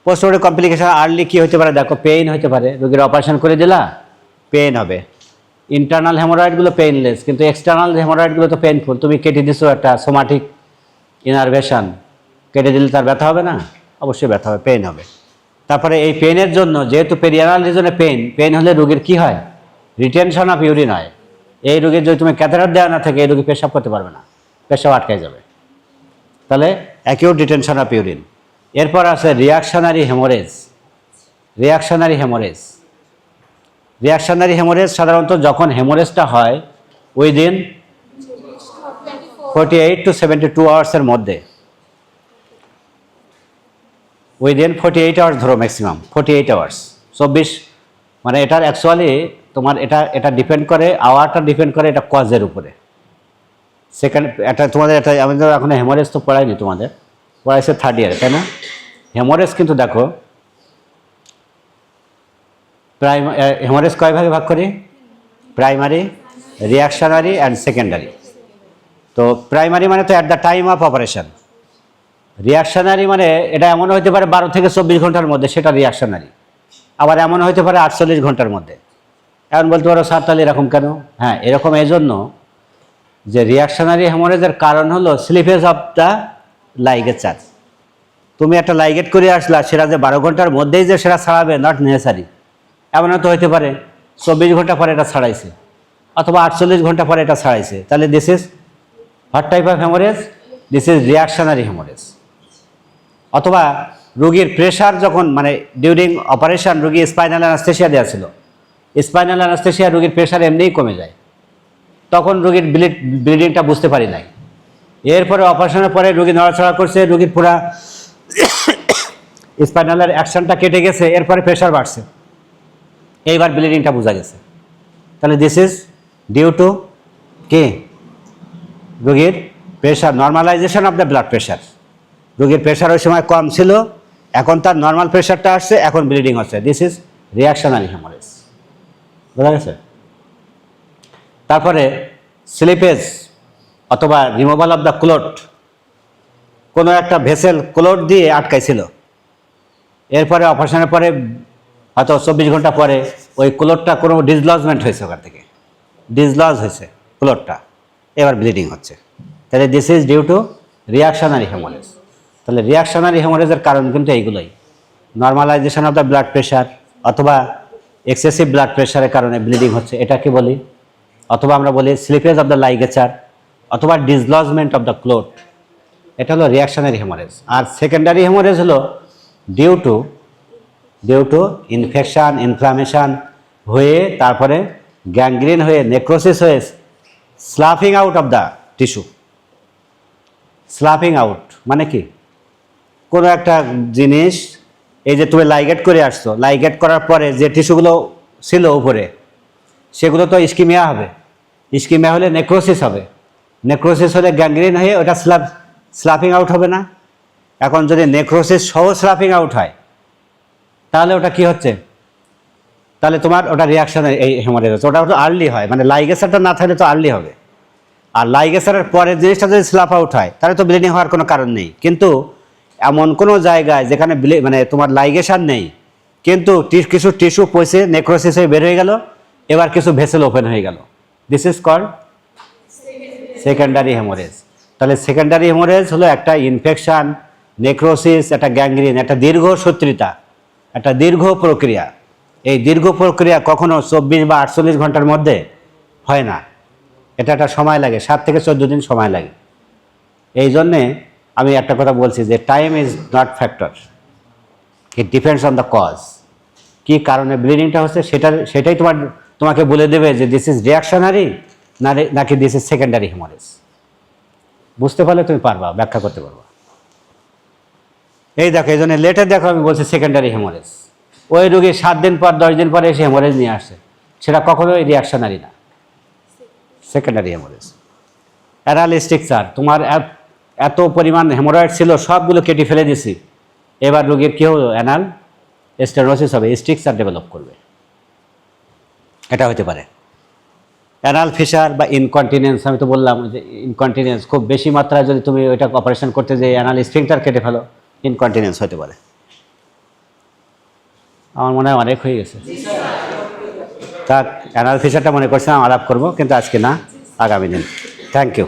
post operative complication early কী হতে পারে দেখো, পেইন হতে পারে, রোগীর অপারেশন করে দিলা পেইন হবে। ইন্টারনাল হেমোরয়েডগুলো পেইনলেস, কিন্তু এক্সটার্নাল হেমোরয়েডগুলো তো পেইনফুল। তুমি কেটে দিছো একটা সোমাটিক ইনারভেশন, কেটে দিলে তার ব্যথা হবে না? অবশ্যই ব্যথা হবে, পেইন হবে। তারপরে এই পেইনের জন্য যেহেতু পেরিয়ানাল রিজনে পেইন হলে রোগীর কী হয়? রিটেনশন অফ ইউরিন হয়। এই রোগীর যদি তুমি ক্যাথেটার দেওয়া না থাকে, এই রোগী পেশাব করতে পারবে না, পেশাব আটকায় যাবে। তাহলে অ্যাকিউট রিটেনশন অফ ইউরিন। এরপর আছে রিয়াকশনারি হেমোরেজ। রিয়াকশনারি হেমোরেজ সাধারণত যখন হেমোরেজটা হয় উইদিন 48 to 72 আওয়ার্সের মধ্যে, উইদিন 48 আওয়ার্স ধরো, ম্যাক্সিমাম 48 আওয়ার্স, 24, মানে এটার অ্যাকচুয়ালি তোমার এটা ডিপেন্ড করে, আওয়ারটা ডিপেন্ড করে এটা কজের উপরে। সেকেন্ড এটা তোমাদের এটা আমাদের এখন হেমোরেজ তো পড়ায়নি, তোমাদের পড়াইছে 3rd ইয়ারে, তাই না? হেমোরেজ কিন্তু দেখো হেমোরেজ কয় ভাগে ভাগ করি? Primary, reactionary and secondary. তো প্রাইমারি মানে তো at the time of operation. Reactionary মানে এটা এমন হতে পারে 12 থেকে 24 ঘন্টার মধ্যে, সেটা রিয়াকশনারি। আবার এমন হতে পারে 48 ঘন্টার মধ্যে। এখন বলতে পারো স্যার তাহলে এরকম কেন? হ্যাঁ, এরকম এই জন্য যে রিয়াকশনারি হেমোরেজের কারণ হলো স্লিপেজ অফ দ্য লাইগেচার। তুমি একটা লাইগেট করে আসলা, সেটা যে 12 ঘন্টার মধ্যেই যে সেটা ছাড়াবে, নট নেসেসারি। এমন তো হতে পারে 24 ঘন্টা পরে এটা ছাড়াইছে, অথবা 48 ঘন্টা পরে এটা ছাড়াইছে। তাহলে this is what type of haemorrhage? This is reactionary haemorrhage. অথবা রোগীর প্রেশার যখন, মানে ডিউরিং অপারেশন রোগী স্পাইনাল অ্যানাস্থেসিয়া দেওয়া ছিল, স্পাইনাল অ্যানাস্থেসিয়া রোগীর প্রেশার এমনিই কমে যায়, তখন রোগীর ব্লিডিংটা বুঝতে পারি নাই, এরপরে অপারেশনের পরে রোগী নড়াচড়া করছে, রোগীর পুরা স্পাইনালের অ্যাকশনটা কেটে গেছে, এরপরে প্রেশার বাড়ছে, এইবার ব্লিডিংটা বোঝা গেছে। তাহলে দিস ইজ ডিউ টু কে? রোগীর pressure, normalisation of the blood pressure. রোগীর প্রেশার ওই সময় কম ছিল, এখন তার নর্মাল প্রেশারটা আসছে, এখন ব্লিডিং হচ্ছে। This is reactionary haemorrhage. বোঝা গেছে? তারপরে স্লিপেজ অথবা রিমুভাল অফ দ্য ক্লোট, কোনো একটা ভেসেল ক্লোট দিয়ে আটকাইছিল, এরপরে অপারেশনের পরে হয়তো 24 ঘন্টা পরে ওই ক্লোটটা কোনো ডিসলজমেন্ট হয়েছে, ওখান থেকে ডিসলজ হয়েছে ক্লোটটা, এবার ব্লিডিং হচ্ছে। তাহলে this is due to reactionary haemorrhage. তাহলে রিয়াকশনারি হেমোরেজের কারণ কিন্তু এইগুলোই, normalisation of the blood pressure অথবা এক্সেসিভ ব্লাড প্রেশারের কারণে ব্লিডিং হচ্ছে, এটাকে বলি। অথবা আমরা বলি স্লিপেজ অফ দ্য লাইগেচার অথবা ডিসলজমেন্ট অফ দ্য ক্লোট, এটা হলো রিয়াকশনারি হেমোরেজ। আর সেকেন্ডারি হেমোরেজ হলো ডিউ টু ইনফেকশান, ইনফ্লামেশান হয়ে, তারপরে গ্যাংগ্রিন হয়ে, নেক্রোসিস হয়ে, sloughing out of the tissue. Sloughing out মানে কি? কোনো একটা জিনিস, এই যে তুমি লাইগেট করে আসছো, লাইগেট করার পরে যে টিস্যুগুলো ছিল উপরে, সেগুলো তো ইস্কিমিয়া হবে, ইস্কিমিয়া হলে নেক্রোসিস হবে, নেক্রোসিস হলে গ্যাংগ্রিন হয়ে ওটা স্লাফিং আউট হবে না? এখন যদি নেক্রোসিস সহ স্লাফিং আউট হয়, তাহলে ওটা কি হচ্ছে? তাহলে তোমার ওটা রিয়াকশন এই হেমোরেজ হচ্ছে। ওটা তো আর্লি হয়, মানে লাইগেসারটা না থাকলে তো আর্লি হবে। আর লাইগেসারের পরের জিনিসটা যদি স্লাফ আউট হয়, তাহলে তো ব্লিডিং হওয়ার কোনো কারণ নেই। কিন্তু এমন কোনো জায়গায় যেখানে মানে তোমার লাইগেশন নেই, কিন্তু কিছু টিস্যু পচে নেক্রোসিস হয়ে বের হয়ে গেল, এবার কিছু ভেসেল ওপেন হয়ে গেল, this is called secondary haemorrhage. তাহলে সেকেন্ডারি হেমোরেজ হলো একটা ইনফেকশান, নেক্রোসিস, একটা গ্যাংগ্রিন, একটা দীর্ঘ সূত্রিতা, একটা দীর্ঘ প্রক্রিয়া। এই দীর্ঘ প্রক্রিয়া কখনো 24 বা 48 ঘন্টার মধ্যে হয় না, এটা একটা সময় লাগে, 7 থেকে 14 দিন সময় লাগে। এই জন্যে আমি একটা কথা বলছি যে time is not factor, it depends on the cause. কী কারণে ব্লিডিংটা হচ্ছে সেটাই তোমাকে বলে দেবে যে দিস ইজ রিয়াকশনারি নাকি দিস ইজ সেকেন্ডারি হেমোরেজ। বুঝতে পারলে তুমি পারবা, ব্যাখ্যা করতে পারবা। এই দেখো, এই জন্য লেটার দেখো, আমি বলছি সেকেন্ডারি হেমোরেজ। ওই রোগী 7 দিন পর 10 দিন পরে এসে হেমোরেজ নিয়ে আসছে, সেটা কখনোই রিয়াকশনারি না, সেকেন্ডারি হেমোরেজ। অ্যানাল স্ট্রাকচার, তোমার এত পরিমাণ হেমোরয়েড ছিল, সবগুলো কেটে ফেলে দিছি, এবার রোগীর কী হলো? অ্যানাল স্টেনোসিস হবে, স্ট্রাকচার ডেভেলপ করবে, এটা হতে পারে। অ্যানাল ফিশার বা ইনকন্টিনেন্স, আমি তো বললাম যে ইনকন্টিনেন্স খুব বেশি মাত্রায় যদি তুমি ওইটা অপারেশন করতে যে অ্যানাল স্ফিংক্টার কেটে ফেলো, ইনকন্টিনেন্স হতে পারে। আমার মনে হয় অনেক হয়ে গেছে। তা অ্যানাল ফিশারটা মনে করছিলাম আলাপ করবো, কিন্তু আজকে না, আগামী দিন। Thank you.